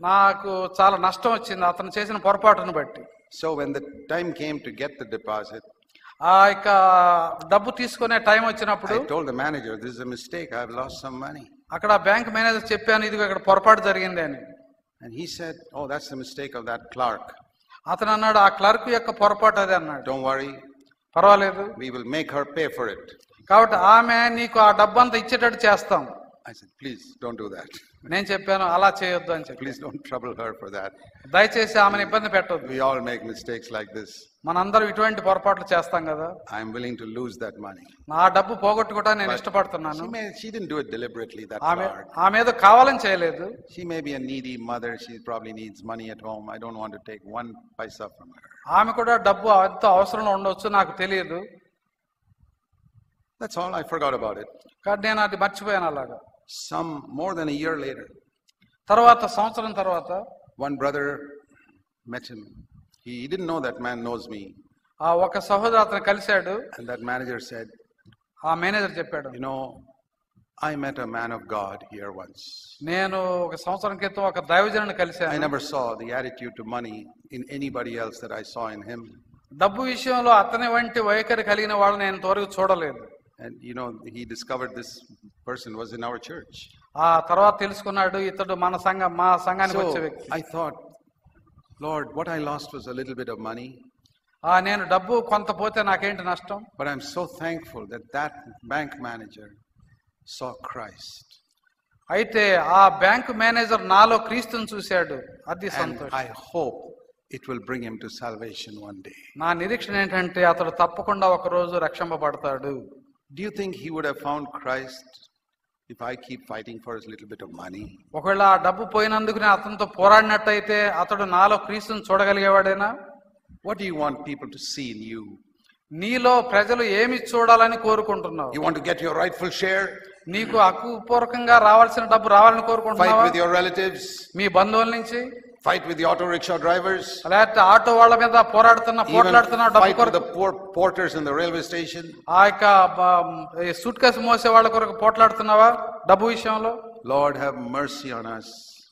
నాకు చాలా నష్టం వచ్చింది అతను చేసిన పొరపాటును బట్టి. So when the time came to get the deposit, ఆ యొక్క డబ్బు తీసుకునే టైం వచ్చినప్పుడు I told the manager, this is a mistake, I have lost some money. అక్కడ బ్యాంక్ మేనేజర్ చెప్పాను, ఇదిగో ఇక్కడ పొరపాటు జరిగింది అని. And he said, oh, that's the mistake of that clerk. అతను అన్నాడు, ఆ క్లర్క్ యొక్క పొరపాటు అది అన్నాడు. Don't worry, పర్వాలేదు, we will make her pay for it. కాబట్టి ఆమె నీకు ఆ డబ్బు అంతా ఇచ్చేటట్టు చేస్తాం. I said, please don't do that. నేను చెప్పాను, అలా చేయొద్దు అని చెప్పి. Please don't trouble her for that. దయచేసి ఆమెను ఇబ్బంది పెట్టొద్దు. We all make mistakes like this. మనందరం ఇటువంటి పొరపాట్లు చేస్తాం కదా. I am willing to lose that money. నా డబ్బు పోగొట్టుకోవడానికి నేను ఇష్టపడుతున్నాను. She didn't do it deliberately, that clerk. ఆమె ఏదో కావాలని చేయలేదు. She may be a needy mother, she probably needs money at home. I don't want to take one paisa from her. ఆమె కూడా డబ్బు ఎంతో అవసరంలో ఉండొచ్చు, నాకు తెలియదు. That's all. I forgot about it. కానీ నేను అది మర్చిపోయాను అలాగా. Some more than a year later, తర్వాత సంవత్సరం తర్వాత one brother met him. He didn't know that man knows me. ఆ ఒక సహోదరు అతను కలిశాడు. And that manager said, ఆ మేనేజర్ చెప్పాడు, you know, I met a man of God here once. నేను ఒక సంవత్సరం క్రితం ఒక దైవజనుని కలిశాను. I never saw the attitude to money in anybody else that I saw in him. డబ్బు విషయంలో అతని వంటి వైఖరి కలిగిన వాళ్ళని నేను ఇంతవరకు చూడలేదు. And you know, he discovered this person was in our church. ఆ తర్వాత తెలుసుకున్నాడు, ఇతడు మా సంఘానికి వచ్చే వ్యక్తి. I thought, Lord, what I lost was a little bit of money. నేను డబ్బు కొంత పోతే నాకేంటి నష్టం. But I'm so thankful that that bank manager saw Christ. అయితే ఆ బ్యాంక్ మేనేజర్ నాలో క్రీస్తుని చూశాడు. అది సంతోషం. I hope it will bring him to salvation one day. నా నిరీక్షణ ఏంటంటే అతడు తప్పకుండా ఒక రోజు రక్షింపబడతాడు. Do you think he would have found Christ if I keep fighting for his little bit of money? ఒకవేళ ఆ డబ్బు పోయినందుకు నేను అతనితో పోరాడినట్టయితే అతడు నాలో క్రీస్తుని చూడగలిగేవాడేనా? What do you want people to see in you? నీలో ప్రజలు ఏమి చూడాలని కోరుకుంటున్నావు? You want to get your rightful share? నీకు హక్కుపూర్వకంగా రావాల్సిన డబ్బు రావాలని కోరుకుంటున్నావా? Fight with your relatives? మీ బంధువుల నుంచి? Fight with the auto rickshaw drivers? లేకపోతే ఆటో వాళ్ళ మీద పోట్లాడుతున్నా డబ్బు fight with the poor porters in the railway station? ఆ యొక్క సూట్ కేసు మోసే వాళ్ళ కొరకు పోట్లాడుతున్నావా డబ్బు విషయంలో? Lord, have mercy on us.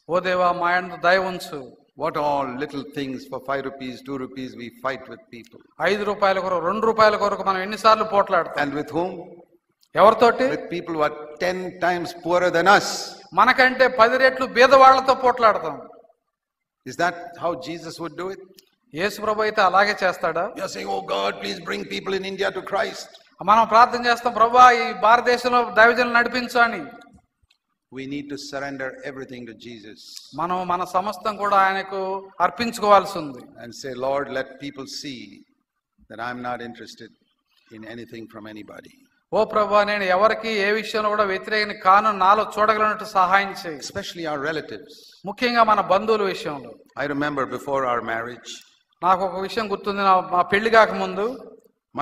ఓ దేవా, మా యందు దయ ఉంచు. What all little things for 5 rupees, 2 rupees we fight with people. 5 రూపాయల కొరకు 2 రూపాయల కొరకు మనం ఎన్నిసార్లు పోట్లాడతాం? And with whom? ఎవరితోటి? With people who are 10 times poorer than us. మనకంటే 10 రెట్లు బీదవాళ్లతో పోట్లాడతాం. Is that how Jesus would do it? యేసు ప్రభు అయితే అలాగే చేస్తాడా? You are saying, oh God, please bring people in India to Christ. మనం ప్రార్థన చేస్తాం, ప్రభువా ఈ భారతదేశంలో దైవజనులను నడిపించు అని. We need to surrender everything to Jesus. మనం మన సమస్తం కూడా ఆయనకు అర్పించుకోవాల్సి ఉంది. And say, Lord, let people see that I'm not interested in anything from anybody. ఓ ప్రభువా, నేను ఎవరికి ఏ విషయంలో కూడా వ్యతిరేకని కాను, నాలో చూడగలిగినట్టు సహాయం చేయి. Especially our relatives. ముఖ్యంగా మన బంధువుల విషయంలో. I remember before our marriage, నాకు ఒక విషయం గుర్తుంది. మా పెళ్లి కాకముందు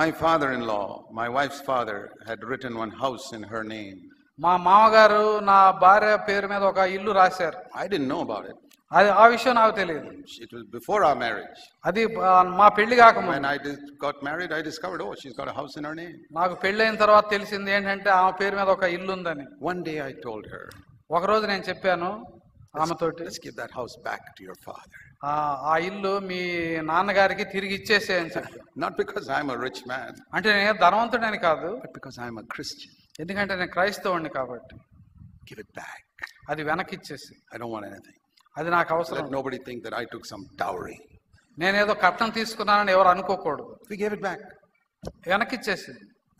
my father-in-law, my wife's father, had written one house in her name. మా మామగారు నా భార్య పేరు మీద ఒక ఇల్లు రాశారు. I didn't know about it. అది ఆ విషయం నాకు తెలియదు. It was before our marriage. అది మా పెళ్లి కాకముందు. When I got married, I discovered, oh, she's got a house in her name. నాకు పెళ్ళైన తర్వాత తెలిసింది ఏంటంటే ఆమె పేరు మీద ఒక ఇల్లు ఉందని. One day I told her, ఒక రోజు నేను చెప్పాను ఆమెతోటి, let's give that house back to your father. ఆ ఇల్లు మీ నాన్నగారికి తిరిగి ఇచ్చేసేయని చెప్పి. Not because I'm a rich man. అంటే నేను ధనవంతుడని కాదు, but because I'm a Christian. ఎందుకంటే నేను క్రైస్తవుడిని కాబట్టి. Give it back. అది వెనక్కి ఇచ్చేసి. I don't want anything. అది నాకు అవసరం. Let nobody think that I took some dowry. నేనేదో కట్నం తీసుకున్నానని ఎవరు అనుకోకూడదు. We gave it back. వెనక్కి ఇచ్చేసి.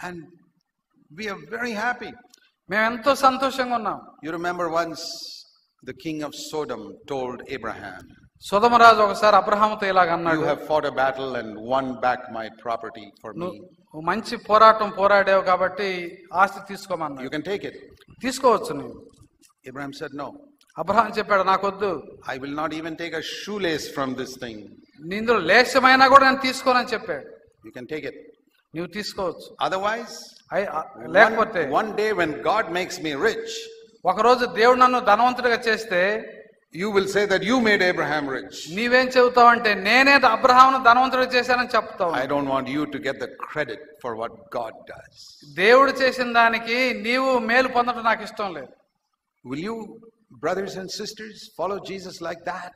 And we are very happy. మేము ఎంతో సంతోషంగా ఉన్నాం. You remember once the king of Sodom told Abraham, సొదొమరాజు ఒకసారి అబ్రహాముతో ఇలాగ అన్నాడు, you have fought a battle and won back my property for me. మంచి పోరాటం పోరాడావు కాబట్టి ఆస్తి తీసుకోమన్నాడు. You can take it. తీసుకోవచ్చు నువ్వు. Abraham said no. అబ్రహాం చెప్పాడు, నాకొద్దు. I will not even take a shoelace from this thing. ఇందులో లేశమైనా కూడా నేను తీసుకోనని చెప్పాడు. You can take it. నువ్వు తీసుకోవచ్చు. Otherwise, లేకపోతే one day when God makes me rich, ఒకరోజు దేవుడు నన్ను ధనవంతుడిగా చేస్తే you will say that you made Abraham rich. నీవేం చెబుతావంటే నేనే అబ్రహామును ధనవంతుడిగా చేశానని చెప్తావు. I don't want you to get the credit for what God does. దేవుడు చేసిన దానికి నీవు మేలు పొందడం నాకు ఇష్టం లేదు. Will you, brothers and sisters, follow Jesus like that?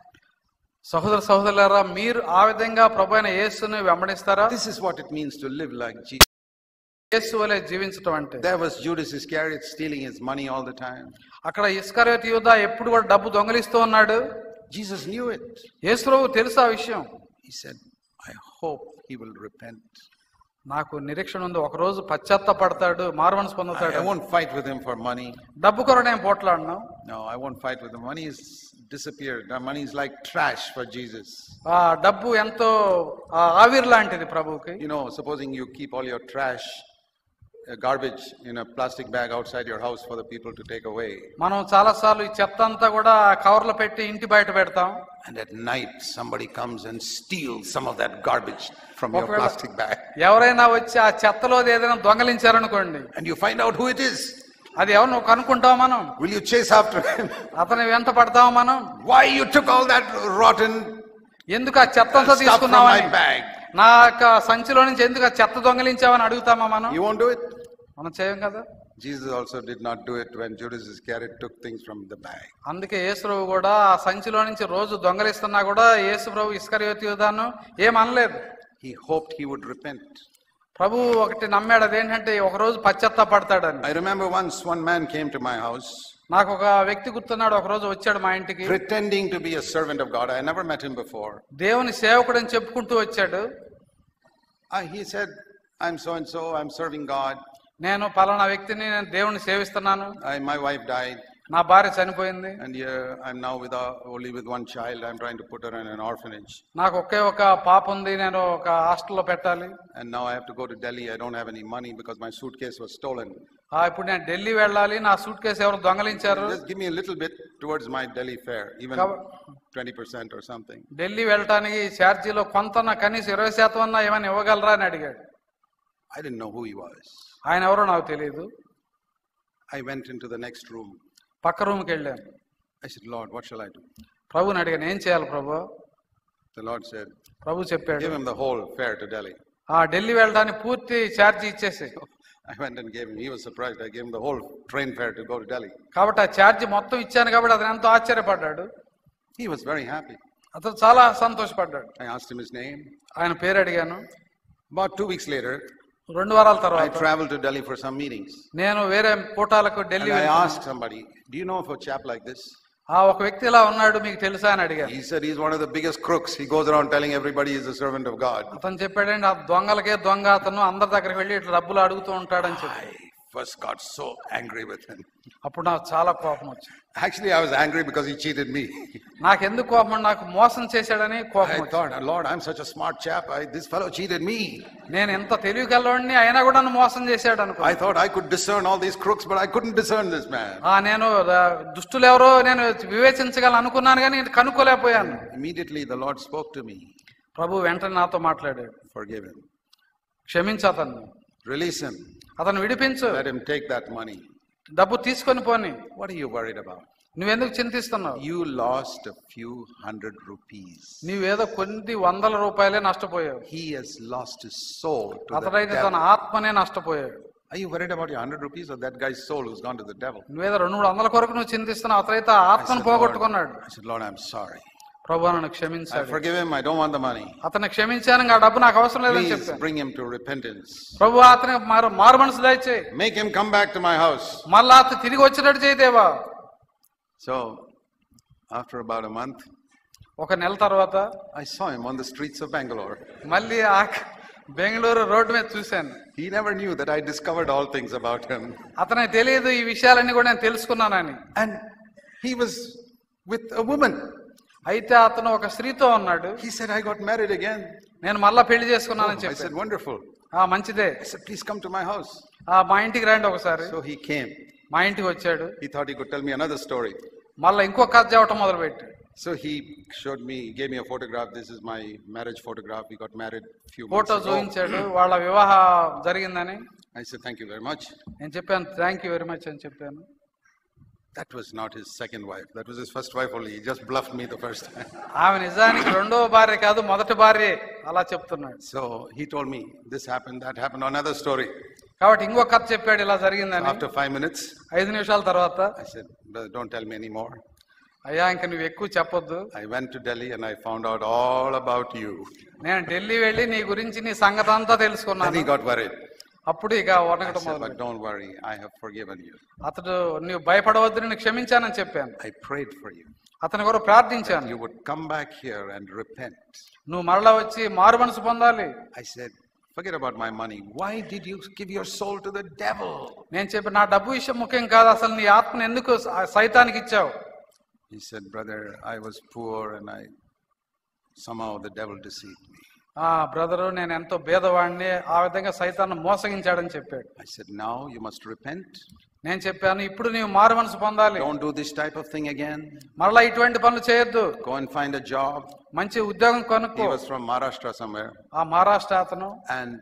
సహోదర సహోదరులారా, మీరు ఆ విధంగా ప్రభువైన యేసుని వెంబడిస్తారా? This is what it means to live like Jesus. యేసు వలె జీవించడం అంటే. There was Judas Iscariot stealing his money all the time. అక్కడ ఇస్కరియోతు యూదా ఎప్పుడు కూడా డబ్బు దొంగిలిస్తూ ఉన్నాడు. Jesus knew it. యేసు ప్రభువుకు తెలుసు ఆ విషయం. He said, I hope he will repent. నాకు నిరీక్షణ ఉంది, ఒక రోజు పశ్చాత్తాపడతాడు, మారుమనసు పొందుతాడు. I won't fight with him for money. డబ్బు కొరకు నేను పోట్లాడను. No, I won't fight with him. Money is disappeared. Money is like trash for Jesus. ఆ డబ్బు ఎంతో ఆవిరి లాంటిది ప్రభువుకి. You know, supposing you keep all your trash, garbage in a plastic bag outside your house for the people to take away. మనం చాలా సార్లు ఈ చెత్త అంతా కూడా కవర్లో పెట్టి ఇంటి బయట పెడతాం. And at night somebody comes and steals some of that garbage from your plastic bag. ఎవరైనా వచ్చి ఆ చెత్తలో ఏదైనా దొంగలించారనుకోండి. And you find out who it is. అది ఎవరు నువ్వు కనుక్కుంటావు మనం. Will you chase after him? అతని వెంట పడతావు మనం. Why you took all that rotten ఎందుకు ఆ చెత్త అంతా తీసుకున్నావని, నా యొక్క సంచిలో నుంచి ఎందుకు ఆ చెత్త దొంగలించావని అడుగుతామా మనం? You won't do it. మనం చేయం కదా. Jesus also did not do it when Judas Iscariot took things from the bag. అందుకే యేసు ప్రభు కూడా ఆ సంచిలో నుంచి రోజు దొంగలిస్తున్నా కూడా యేసు ప్రభు ఇస్కరియోతు యూదాను ఏమనలేదు. He hoped he would repent. ప్రభు ఒకటి నమ్మాడు, అదేంటంటే ఒక రోజు పశ్చాత్తాపడతాడని. I remember once one man came to my house. నాకు ఒక వ్యక్తి గుర్తున్నాడు, ఒక రోజు వచ్చాడు మా ఇంటికి. Pretending to be a servant of God. I never met him before. దేవుని సేవకుడు అని చెప్పుకుంటూ వచ్చాడు. He said, I'm so and so, I'm serving God. నేను పలానా వ్యక్తిని, నేను దేవుని సేవిస్తున్నాను. My wife died. నా భార్య చనిపోయింది. And here I'm now only with one child. I'm trying to put her in an orphanage. నాకు ఒకే ఒక పాప ఉంది, నేను ఒక హాస్టల్లో పెట్టాలి. And now I have to go to Delhi. I don't have any money because my suitcase was stolen. ఇప్పుడు నేను ఢిల్లీ వెళ్ళాలి, నా సూట్ కేసు ఎవరు దొంగలించారు. Just give me a little bit towards my Delhi fare, even 20% or something. Delhi వెళ్ళటానికి ఛార్జీలో కొంత కనీసం 20% అన్నా ఏమైనా ఇవ్వగలరా అని అడిగాడు. I didn't know who he was. ఆయన ఎవరో నాకు తెలియదు. I went into the next room. పక్క రూమ్కి వెళ్ళాను. I said, Lord, what shall I do? ప్రభుని అడిగాను, ఏం చేయాలి ప్రభు? The Lord said, ప్రభు చెప్పాడు, give him the whole fare to Delhi. Delhi వెళ్ళడానికి పూర్తి ఛార్జీ ఇచ్చేసి. I went and gave him. He was surprised. I gave him the whole train fare to go to Delhi. కాబట్టి ఆ ఛార్జీ మొత్తం ఇచ్చాను కాబట్టి అతను ఎంతో ఆశ్చర్యపడ్డాడు. He was very happy. అతను చాలా సంతోషపడ్డాడు. I asked him his name. ఆయన పేరు అడిగాను. About 2 weeks later, 2 వారాల తర్వాత I traveled to Delhi for some meetings. నేను వేరే కూటాలకు Delhi I asked somebody, do you know of a chap like this? ఒక వ్యక్తి ఇలా ఉన్నాడు, మీకు తెలుసా అని అడిగాను. He said he's one of the biggest crooks. He goes around telling everybody he's a servant of God. అతను చెప్పాడండి, ఆ దొంగలకే దొంగ, అతను అందరి దగ్గరికి వెళ్ళి ఇట్లా డబ్బులు అడుగుతూ ఉంటాడని చెప్పి. I first got so angry with him. అప్పుడు నాకు చాలా కోపం వచ్చింది. Actually, I was angry because he cheated me. నాకెందుకు కోపం? నాకు మోసం చేశాడని కోపం I వచ్చింది. thought, Lord, I'm such a smart chap. This fellow cheated me. నేను ఎంత తెలివిగలవాడిని, అయినా కూడా నన్ను మోసం చేశాడు అనుకో. I thought I could discern all these crooks, but I couldn't discern this man. నేను దుష్టులు ఎవరో నేను వివేచించగలను అనుకున్నాను, కానీ కనుక్కోలేకపోయాను. Immediately the Lord spoke to me. ప్రభు వెంటనే నాతో మాట్లాడాడు. Forgive him. క్షమించు అతన్ని, Release him. అతను విడిపించు, Let him take that money. డబ్బు తీసుకొని పోని. What are you worried about? నువ్వెందుకు చింతిస్తున్నావు? You lost a few hundred rupees. నీవేదో కొన్ని వందల రూపాయలే నష్టపోయావు. He has lost his soul to the అతడైతే తన devil. ఆత్మనే నష్టపోయాడు. Are you worried about your 100 rupees or that guy's soul who's gone to the devil? నువ్వేదో 200 కొరకు నువ్వు చింతిస్తున్నావు, అతడైతే ఆత్మను పోగొట్టుకున్నాడు. I said, Lord, I'm sorry. ప్రభు నన్ను I క్షమించాడు. forgive him. I don't want the money. అతన్ని క్షమించాను, ఆ డబ్బు నాకు అవసరం లేదని Please చెప్పాను. bring him to repentance. ప్రభు అతనికి మారు మనసు దయచేయి, Make him come back to my house. మళ్ళా అతను తిరిగి వచ్చినట్టు చేయదేవా. So, after about a month, ఒక నెల తర్వాత I saw him on the streets of Bangalore. మళ్ళీ బెంగళూరు రోడ్డు మీద చూశాను. He never knew that I discovered all things about him. అతనికి తెలియదు ఈ విషయాలన్నీ కూడా నేను తెలుసుకున్నానని. And he was with a woman. అయితే అతను ఒక స్త్రీతో ఉన్నాడు. He said, I got married again. నేను మళ్ళా పెళ్లి చేసుకున్నానని I చెప్పాను. said, wonderful. మంచిదే. I said, please come to my house. మా ఇంటికి రండి ఒకసారి. So he came. మా ఇంటికి వచ్చాడు. He thought he could tell me another story. మళ్ళా ఇంకో కథ చెప్పటం మొదలు పెట్టాడు. So he showed me, gave me a photograph. This is my marriage photograph. We got married a few months photo ago. చూపించాడు, వాళ్ళ వివాహ జరిగిందని. I said, thank you very much. నేను చెప్పాను, థ్యాంక్ యూ వెరీ మచ్ అని చెప్పాను. That was not his second wife. That was his first wife only. He just bluffed me the first time. ఆమె నిజానికి రెండవ భార్య కాదు, మొదటి భార్య అలా చెప్తున్నాడు. So he told me, this happened, that happened. Another story. కాబట్టి ఇంకో కథ చెప్పాడు, ఇలా జరిగిందని. After 5 minutes, 5 నిమిషాల తర్వాత, I said, brother, don't tell me anymore. అయ్యా ఇంకా నువ్వు ఎక్కువ చెప్పొద్దు. I went to Delhi and I found out all about you. నేను ఢిల్లీ వెళ్ళి నీ గురించి నీ సంగతి అంతా Then తెలుసుకున్నాను. he got worried. అప్పుడు ఇక I వనకటం said, మొదలు. but don't worry, I have forgiven you. అతడు నువ్వు భయపడవద్దు, నేను క్షమించానని చెప్పాను. I prayed for you. అతని కూడా ప్రార్థించాను, You would come back here and repent. నువ్వు మరలా వచ్చి మారు మనసు పొందాలి. I said, forget about my money. Why did you give your soul to the devil? నేను చెప్పి నా డబ్బు విషయం ముఖ్యం కాదు, అసలు నీ ఆత్మను ఎందుకు సైతానికి ఇచ్చావు? He said, brother, I was poor and somehow the devil deceived me. Brother నేను ఎంతో భేదవాడిని, ఆ విధంగా సైతాన్ని మోసగించాడని చెప్పాడు. I said, now you must repent. నేను చెప్పాను, ఇప్పుడు నీవు మారు మనసు పొందాలి, Don't do this type of thing again. మరలా ఇటువంటి పనులు చేయొద్దు, Go and find a job. మంచి ఉద్యోగం He కొనుక్కో. was from Maharashtra somewhere. ఆ మహారాష్ట్ర అతను, And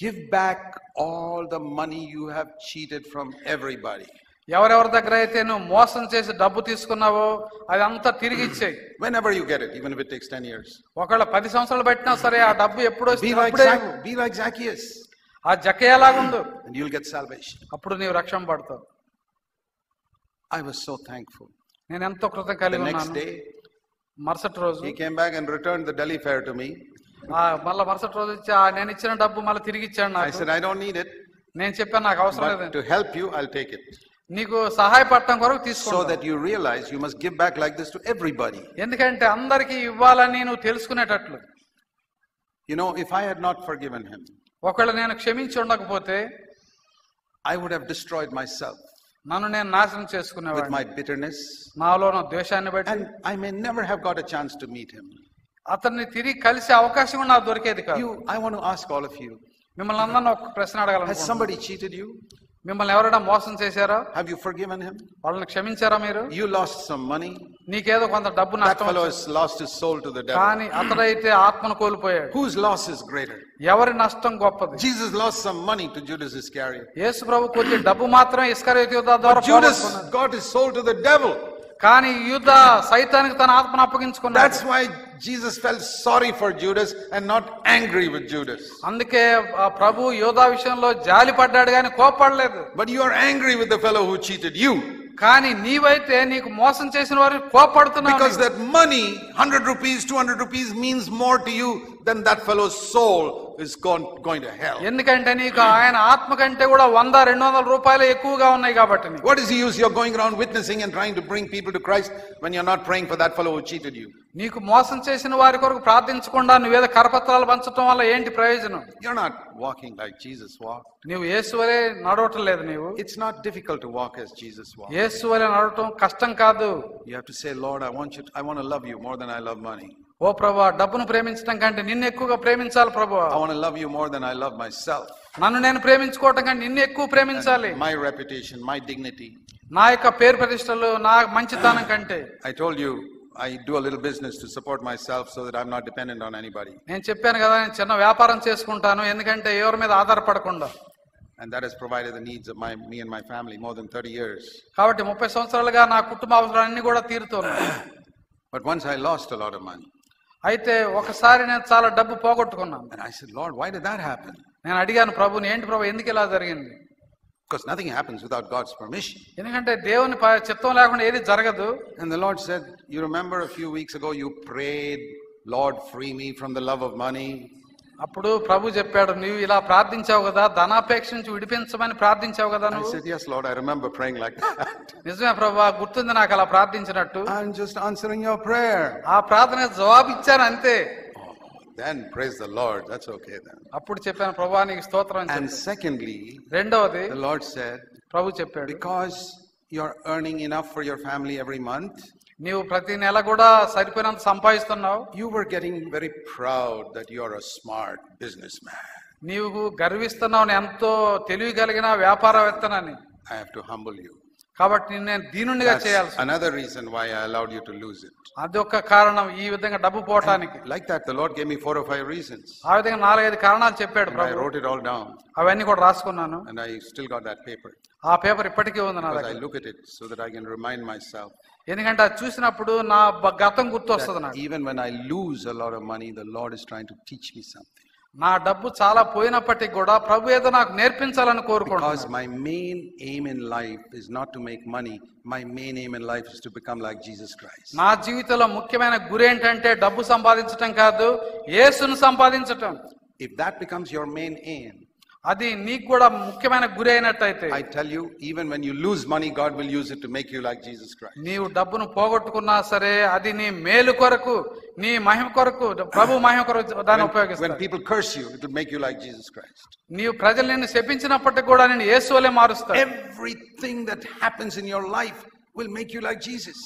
give back all the money you have cheated from everybody. ఎవరెవరి దగ్గర అయితే నువ్వు మోసం చేసి డబ్బు తీసుకున్నావో అదంతా తిరిగి ఇచ్చేయి. Whenever you get it, even if it takes 10 years. ఒకవేళ 10 సంవత్సరాలు పెట్టినా సరే, ఆ డబ్బు ఎప్పుడు Be like Zacchaeus. ఆ జక్కయ్యలాగుండు, And you'll get salvation. అప్పుడు నీవు రక్షణ పడతావు. I was so thankful. నేను ఎంతో కృతజ్ఞత The కలిగి next ఉన్నాను. day, మరుసటి రోజు he came back and returned the Delhi fare to me. మళ్ళా మరుసటి రోజు ఇచ్చి నేను ఇచ్చిన డబ్బు మళ్ళీ తిరిగి ఇచ్చాడు I నాకు. said, I don't need it. నేను చెప్పాను, నాకు అవసరం But లేదని. to help you, I'll take it. నీకు సహాయపడటం కొరకు So తీసుకో, that you realize you must give back like this to everybody. ఎందుకంటే అందరికి ఇవ్వాలని నువ్వు తెలుసుకునేటట్లు. You know, if I had not forgiven him, ఒకవేళ నేను క్షమించి ఉండకపోతే I would have destroyed myself నన్ను నేను నాశనం with చేసుకునేవాడిని, my bitterness. నాలో నా ద్వేషాన్ని బట్టి. And I may never have got a chance to meet him. అతన్ని తిరిగి కలిసే అవకాశం కూడా నాకు దొరికేది కాదు. I want to ask all of you, మిమ్మల్ని అందరిని ఒక ప్రశ్న has అడగాలను. somebody cheated you? మిమ్మల్ని ఎవరైనా మోసం చేశారా? Have you forgiven him? వాళ్ళని క్షమించారా మీరు? You lost some money. నీకేదో కొంత డబ్బు That నష్టం fellow వచ్చింది, has lost his soul to the devil. కానీ అతడైతే ఆత్మను కోల్పోయాడు. Whose loss is greater? ఎవరి నష్టం గొప్పది? Jesus lost some money to Judas Iscariot. యేసు ప్రభు కొద్ది డబ్బు మాత్రమే ఇస్కరియోతు యూదా ద్వారా But Judas పోగొట్టుకున్నాడు. got his soul to the devil. కానీ యూదా సైతానికి తన ఆత్మను అప్పగించుకున్నాడు. That's why Jesus felt sorry for Judas and not angry with Judas. అందుకే ప్రభు యూదా విషయంలో జాలి పడ్డాడు కానీ కోపడలేదు. But you are angry with the fellow who cheated you. కానీ నీవైతే నీకు మోసం చేసిన వారిని కోపడుతున్నావు. Because that money, 100 rupees, 200 rupees, means more to you then that fellow's soul is going to hell. ఎందుకంటే నీకు ఆయన ఆత్మ కంటే కూడా 100-200 రూపాయలు ఎక్కువగా ఉన్నాయి కాబట్టి. What is the use you're going around witnessing and trying to bring people to Christ when you're not praying for that fellow who cheated you? నీకు మోసం చేసిన వారి కొరకు ప్రార్థించకుండా నువ్వేదో కరపత్రాలు పంచడం వల్ల ఏంటి ప్రయోజనం? You're not walking like Jesus walked. నీవు యేసు వలే నడవటం లేదు నీవు. It's not difficult to walk as Jesus walked. యేసు వలే నడవటం కష్టం కాదు. You have to say, Lord, I want to love you more than I love money. ఓ ప్రభువా, డబ్బును ప్రేమించడం కంటే నిన్ను ఎక్కువగా ప్రేమించాలి ప్రభువా. I want to love you more than I love myself. నన్ను నేను ప్రేమించుకోవటం కంటే నిన్ను ఎక్కువ ప్రేమించాలి. My reputation, my dignity. నా యొక్క పేరు ప్రతిష్టలు, నా మంచితనం కంటే. I told you I do a little business to support myself so that I'm not dependent on anybody. నేను చెప్పాను కదా, నేను చిన్న వ్యాపారం చేసుకుంటాను ఎందుకంటే ఎవరి మీద ఆధారపడకుండా. And that has provided the needs of me and my family more than 30 years. కాబట్టి 30 సంవత్సరాలుగా నా కుటుంబ అవసరాలన్నీ కూడా తీరుతున్నాయి. But once I lost a lot of money. అయితే ఒకసారి నేను చాలా డబ్బు పోగొట్టుకున్నాను. And I said, Lord, why did that happen? నేను అడిగాను ప్రభుని, ఏంటి ప్రభు ఎందుకు ఇలా జరిగింది? Because nothing happens without God's permission. ఎందుకంటే దేవుని చిత్తం లేకుండా ఏది జరగదు. And the Lord said, you remember a few weeks ago you prayed, Lord, free me from the love of money. అప్పుడు ప్రభు చెప్పాడు, నీవు ఇలా ప్రార్థించావు కదా, ధనాపేక్ష నుంచి విడిపించమని ప్రార్థించావు కదా నువ్వు. I said, yes Lord, I remember praying like that. నిజమే ప్రభువా, గుర్తుంది నాకు అలా ప్రార్థించినట్టు. I'm just answering your prayer. ఆ ప్రార్థనకు జవాబు ఇచ్చాను అంతే. Then praise the Lord. That's okay then. అప్పుడు చెప్పాను, ప్రభువా నీకు స్తోత్రం అని. And secondly, రెండవది the Lord said, ప్రభు చెప్పాడు, because you're earning enough for your family every month, నీవు ప్రతి నెల కూడా సరిపోయినంత సంపాదిస్తున్నావు. you were getting very proud that you're a smart businessman. నీవు గర్విస్తున్నావు ఎంతో తెలివి కలిగిన వ్యాపారవేత్తనని. I have to humble you. కాబట్టి నేను దీనునిగా చేయాల్సి. Another reason why I allowed you to lose it. అదొక కారణం ఈ విధంగా డబ్బు పోవటానికి. Like that, the Lord gave me 4 or 5 reasons. ఆ విధంగా 4-5 కారణాలు చెప్పాడు I Prabhu. wrote it all down. అవన్నీ కూడా రాసుకున్నాను. And I still got that paper. ఆ పేపర్ ఇప్పటికీ ఉంది నా Because I దగ్గర. look at it so that I can remind myself. ఎందుకంటే అది చూసినప్పుడు నా గతం గుర్తు వస్తుంది నాకు. Even when I lose a lot of money, the Lord is trying to teach me something. నా డబ్బు చాలా పోయినప్పటికీ కూడా ప్రభు ఏదో నాకు నేర్పించాలని కోరుకుంటున్నాను. Because my main aim in life is not to make money. My main aim in life is to become like Jesus Christ. నా జీవితంలో ముఖ్యమైన గురి ఏంటంటే డబ్బు సంపాదించటం కాదు, యేసును సంపాదించటం. If that becomes your main aim, అది నీకు కూడా ముఖ్యమైన గురి అయినట్టయితే, I tell you, even when you lose money, God will use it to make you like Jesus Christ. నీవు డబ్బును పోగొట్టుకున్నా సరే అది నీ మేలు కొరకు, నీ మహిమ కొరకు, ప్రభు మహిమ కొరకు దాన్ని ఉపయోగిస్తాడు. When people curse you, it will make you like Jesus Christ. నీవు ప్రజలు నిన్ను శపించినప్పటికీ కూడా నేను యేసు వలె మారుస్తాడు. Everything that happens in your life will make you like Jesus.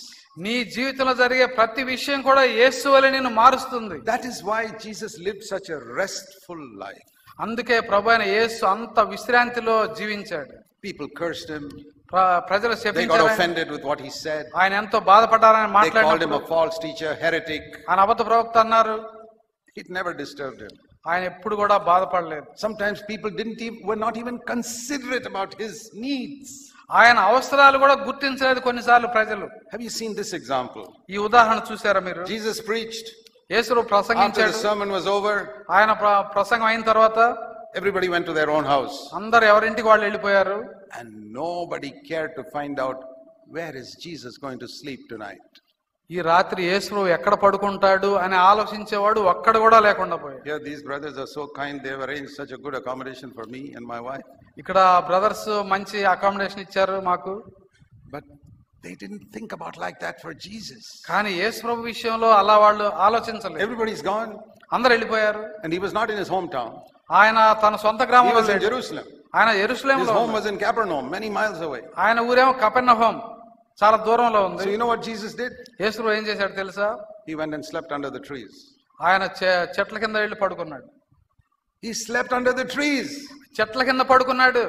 నీ జీవితంలో జరిగే ప్రతి విషయం కూడా యేసు వలె నిన్ను మారుస్తుంది. That is why Jesus lived such a restful life. అందుకే ప్రభు అయిన యేసు అంత విశ్రాంతిలో జీవించాడు. People cursed him. ప్రజలు They got శపించారు. offended with what he said. ఆయన ఎంతో బాధపడ్డారని They called him మాట్లాడినప్పుడు a false teacher, heretic. ఆయన అబద్ధ ప్రవక్త అన్నారు. It never disturbed him. ఆయన ఎప్పుడు కూడా బాధపడలేదు. Sometimes people were not even considerate about his needs. ఆయన అవసరాలు కూడా గుర్తించలేదు కొన్నిసార్లు ప్రజలు. Have you seen this example? ఈ ఉదాహరణ చూసారా మీరు? Jesus preached. Yesu After the ప్రసంగించాడు. sermon was over, ఆయన ప్రసంగం అయిన తర్వాత everybody went to their own house. అందరు ఎవరింటికి వాళ్ళు వెళ్ళిపోయారు. And nobody cared to find out, where is Jesus going to sleep tonight? ఈ రాత్రి యేసు ఎక్కడ పడుకుంటాడు అని ఆలోచించేవాడు ఒక్కడ కూడా లేకుండా పోయాడు. Here these brothers are so kind, they have arranged such a good accommodation for me and my wife. ఇక్కడ బ్రదర్స్ మంచి అకామిడేషన్ ఇచ్చారు మాకు. But they didn't think about like that for Jesus. కానీ యేసు ప్రభు విషయంలో అలా వాళ్ళు ఆలోచించలేదు. Everybody's gone. అందరు వెళ్ళిపోయారు. And he was not in his hometown. ఆయన తన సొంత He గ్రామంలో was in లేడు. Jerusalem. ఆయన His యెరూషలేములో home ఉన్నాడు. was in Capernaum, many miles away. ఆయన ఊరేమో కపెర్నహూం, చాలా దూరంలో ఉంది. So you know what Jesus did? యేసు ప్రభు ఏం చేశాడు తెలుసా? He went and slept under the trees. ఆయన చెట్ల కింద వెళ్ళి పడుకున్నాడు. He slept under the trees చెట్ల కింద పడుకున్నాడు.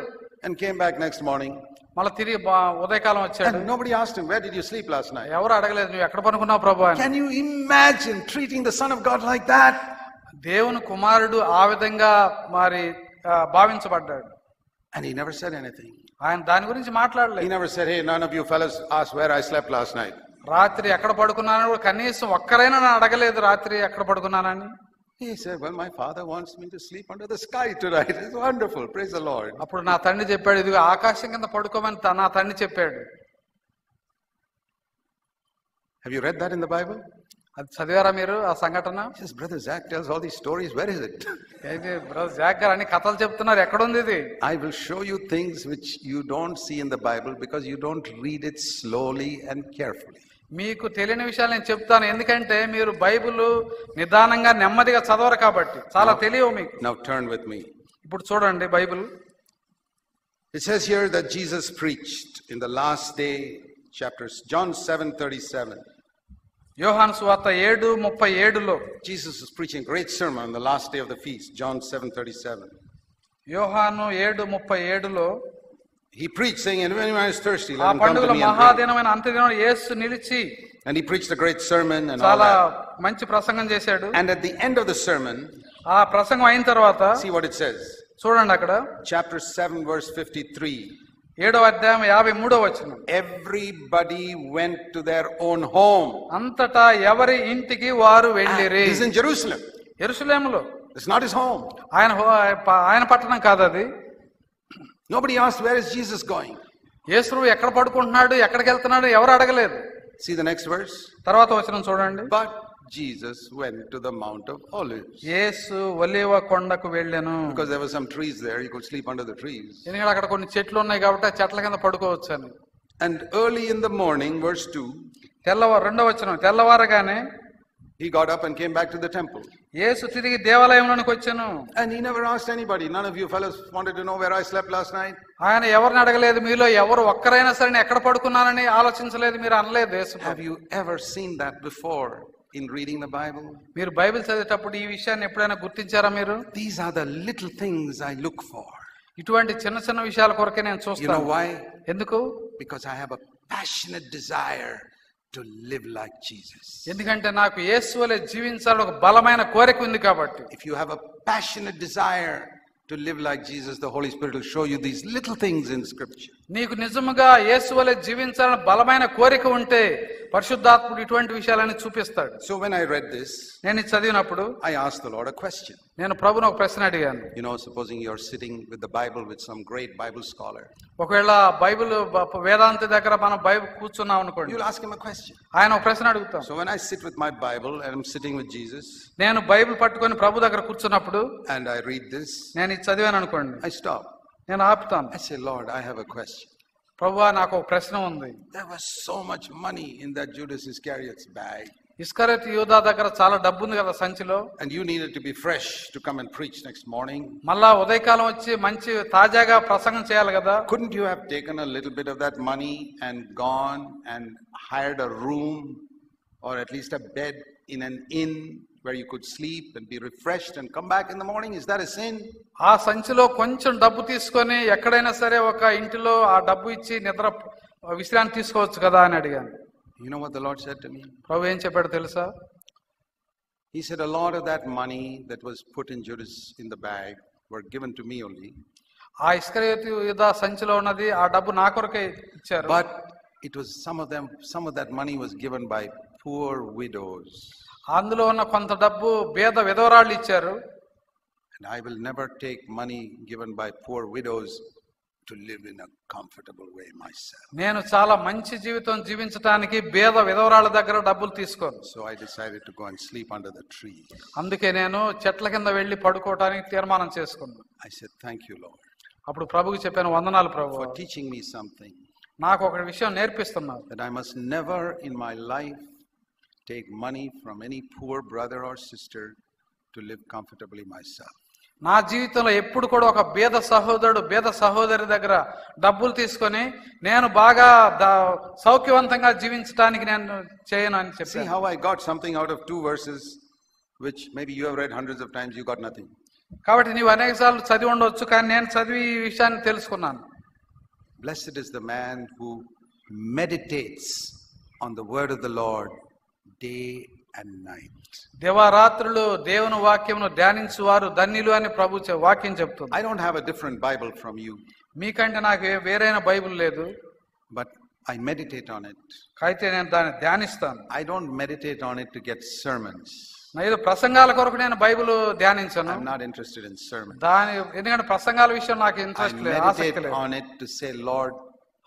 and came back next morning. మళ్ళీ తిరిగి ఉదయకాలం వచ్చాడు. And nobody asked him, where did you sleep last night? ఎవరు అడగలేదు, నువ్వు ఎక్కడ పడుకున్నావు ప్రభు అని. Can you imagine treating the Son of God like that? దేవుని కుమారుడు ఆ విధంగా మరి భావించబడ్డాడు. And he never said anything. ఆయన దాని గురించి He మాట్లాడలేదు. never said, hey, none of you fellas asked where I slept last night. రాత్రి ఎక్కడ పడుకున్నానని కూడా కనీసం ఒక్కరైనా నన్ను అడగలేదు రాత్రి ఎక్కడ పడుకున్నానని. He said, well, my father wants me to sleep under the sky tonight. It's wonderful. Praise the Lord. అప్పుడు నా తండ్రి చెప్పాడు, ఇదిగో ఆకాశం కింద పడుకోమని నా తండ్రి చెప్పాడు. Have you read that in the Bible? అది చదివారా మీరు ఆ సంఘటన? He says, Brother Zach tells all these stories. Where is it? అయితే బ్రదర్ జాక్ గారు అన్ని కథలు చెప్తున్నారు, ఎక్కడుంది ఇది? I will show you things which you don't see in the Bible because you don't read it slowly and carefully. మీకు తెలియని విషయాలు నేను చెప్తాను, ఎందుకంటే మీరు బైబిల్ నిదానంగా నెమ్మదిగా చదవరు కాబట్టి, చాలా తెలియవు మీకు. Now turn with me. ఇప్పుడు చూడండి Bible. It says here that Jesus preached in the last day, chapters John 7:37. యోహాను సువార్త 7:37లో Jesus was preaching a great sermon on the last day of the feast, John 7:37. యోహాను 7:37లో He preached saying, and if anyone is thirsty, ఆ let him come పండుగలో to me and drink. మహాదినమైన అంత్యదినం యేసు నిలిచి And he preached a great sermon and all చాలా that. మంచి ప్రసంగం చేశాడు. And at the end of the sermon, ఆ ప్రసంగం అయిన తర్వాత see what it says. చూడండి అక్కడ Chapter 7 verse 53. 7వ అధ్యాయం 53వ వచనం. Everybody went to their own home. అంతటా ఎవరి ఇంటికి వారు వెళ్ళిరి. He's in Jerusalem. యెరూషలేములో. It's not his home. ఆయన పట్టణం కాదు అది. Nobody asked, where is Jesus going? యేసు ఎక్కడ పడుకుంటున్నాడు, ఎక్కడికి వెళ్తున్నాడు ఎవరు అడగలేదు. See the next verse. తర్వాత వచనం చూడండి. But Jesus went to the Mount of Olives. యేసు ఒలీవ కొండకు వెళ్ళెను. Because there were some trees there, he could sleep under the trees. ఎందుకంటే అక్కడ కొన్ని చెట్లు ఉన్నాయి కాబట్టి ఆ చెట్ల కింద పడుకోవచ్చు అని. And early in the morning, verse 2, రెండవ వచనం, తెల్లవారగానే he got up and came back to the temple. యేసు తిరిగి దేవాలయంలోనికి వచ్చెను. And he never asked anybody. None of you fellows wanted to know where I slept last night. ఆయన ఎవరిని అడగలేదు, మీలో ఎవరు ఒక్కరైనా సరే ఎక్కడ పడుకున్నానని ఆలోచించలేదు, మీరు అనలేదు యేసు. Have you ever seen that before in reading the Bible? మీరు బైబిల్ చదివేటప్పుడు ఈ విషయాన్ని ఎప్పుడైనా గుర్తించారా మీరు? These are the little things I look for. ఇటువంటి చిన్న చిన్న విషయాల కొరకే నేను చూస్తాను. You know why? ఎందుకు? Because I have a passionate desire to live like Jesus. ఎందుకంటే నాకు యేసు వలె జీవించాలని ఒక బలమైన కోరిక ఉంది కాబట్టి. If you have a passionate desire to live like Jesus, the Holy Spirit will show you these little things in Scripture. నీకు నిజముగా యేసు వలె జీవించాలని బలమైన కోరిక ఉంటే పరిశుద్ధాత్ముడు ఇటువంటి విషయాలని చూపిస్తాడు. So when I read this, నేను ఇది చదివినప్పుడు I asked the Lord a question. నేను ప్రభువుని ఒక ప్రశ్న అడిగాను. You know, supposing you're sitting with the Bible with some great Bible scholar, ఒకవేళ బైబిల్ వేదాంతి దగ్గర మనం బైబిల్ కూర్చున్నాం అనుకోండి, you'll ask him a question. ఆయన ఒక ప్రశ్న అడుగుతాం. So when I sit with my Bible and I'm sitting with Jesus, నేను బైబిల్ పట్టుకొని ప్రభు దగ్గర కూర్చున్నప్పుడు and I read this, నేను ఇది చదివాను అనుకోండి, I stop. నేను ఆపుతాను. I say, Lord, I have a question. ప్రభువా నాకు ఒక ప్రశ్న ఉంది. There was so much money in that Judas Iscariot's bag. ఇస్కరియోతు యూదా దగ్గర చాలా డబ్బు ఉంది కదా సంచిలో. And you needed to be fresh to come and preach next morning. మళ్ళా ఉదయకాలం వచ్చి మంచి తాజాగా ప్రసంగం చేయాలి కదా. Couldn't you have taken a little bit of that money and gone and hired a room or at least a bed in an inn where you could sleep and be refreshed and come back in the morning? Is that a sin? ఆ సంచిలో కొంచెం డబ్బు తీసుకొని ఎక్కడైనా సరే ఒక ఇంటిలో ఆ డబ్బు ఇచ్చి నిద్ర విశ్రాంతి తీసుకోవచ్చు కదా అని అడిగాను. You know what the Lord said to me? ప్రభు ఏం చెప్పాడు తెలుసా? He said, a lot of that money that was put in Judas in the bag were given to me only. ఆ ఇస్కరియోతు యూదా సంచిలో ఉన్నది ఆ డబ్బు నా కొరకే ఇచ్చారు. But it was some of that money was given by poor widows. అందులో ఉన్న కొంత డబ్బు పేద విధవరాళ్ళు ఇచ్చారు. And I will never take money given by poor widows to live in a comfortable way myself. నేను చాలా మంచి జీవితం జీవించడానికి పేద విధవరాళ్ళ దగ్గర డబ్బులు తీసుకోను. So I decided to go and sleep under the tree. అందుకే నేను చెట్ల కింద వెళ్ళి పడుకోవడానికి తీర్మానం చేసుకున్నాను. I said, thank you, Lord. అప్పుడు ప్రభువుకి చెప్పాను, వందనాలు ప్రభు, for teaching me something. నాకు ఒక విషయం నేర్పిస్తున్నారు. That I must never in my life take money from any poor brother or sister to live comfortably myself. నా జీవితంలో ఎప్పుడు కూడా ఒక పేద సహోదరుడు పేద సహోదరి దగ్గర డబ్బులు తీసుకొని నేను బాగా సౌఖ్యవంతంగా జీవించడానికి నేను చేయను అని చెప్పి. See how I got something out of 2 verses which maybe you have read hundreds of times, you got nothing. కాబట్టి నీవు అనేక సార్లు చదివి ఉండవచ్చు, కానీ నేను చదివి ఈ విషయాన్ని తెలుసుకున్నాను. Blessed is the man who meditates on the word of the Lord day and night. దివారాత్రులు దేవుని వాక్యమును ధ్యానించువారు ధన్యులు అని ప్రభు వాక్యం చెప్తుంది. I don't have a different Bible from you. మీకంటే నాకు వేరైన బైబిల్ లేదు. But I meditate on it. అయితే నేను దాన్ని ధ్యానిస్తాను. I don't meditate on it to get sermons. ఏదో ప్రసంగాల కొరకు నేను Bible ధ్యానించను. I'm not interested in sermons. ఎందుకంటే ప్రసంగాల విషయం నాకు ఇంట్రెస్ట్ లేదు, ఆసక్తి లేదు. I meditate on it to say, Lord,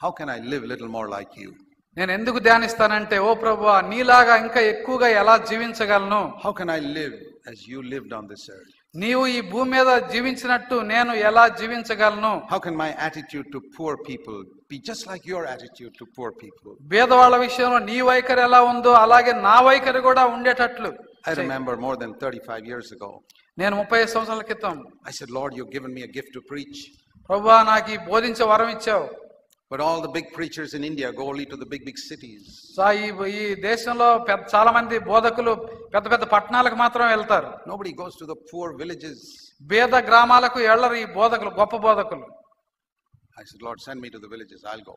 how can I live a little more like you? నేను ఎందుకు ధ్యానిస్తానంటే, ఓ ప్రభువా నీలాగా ఇంకా ఎక్కువగా ఎలా జీవించగలను? How can I live as you lived on this earth? నీవు ఈ భూమి మీద జీవించినట్టు నేను ఎలా జీవించగలను? How can my attitude to poor people be just like your attitude to poor people? పేదవాళ్ళ విషయంలో నీ వైఖరి ఎలా ఉందో అలాగే నా వైఖరి కూడా ఉండేటట్లు. I remember more than 35 years ago. నేను 35 సంవత్సరాల క్రితం I said, Lord, you've given me a gift to preach. ప్రభువా నాకు ఈ బోధించే వరం ఇచ్చావు. But all the big preachers in India go only to the big cities. ఈ దేశంలో చాలా మంది బోధకులు పెద్ద పెద్ద పట్టణాలకు మాత్రం వెళ్తారు. Nobody goes to the poor villages. పేద గ్రామాలకు వెళ్ళరు ఈ బోధకులు, గొప్ప బోధకులు. I said, Lord, send me to the villages. I'll go.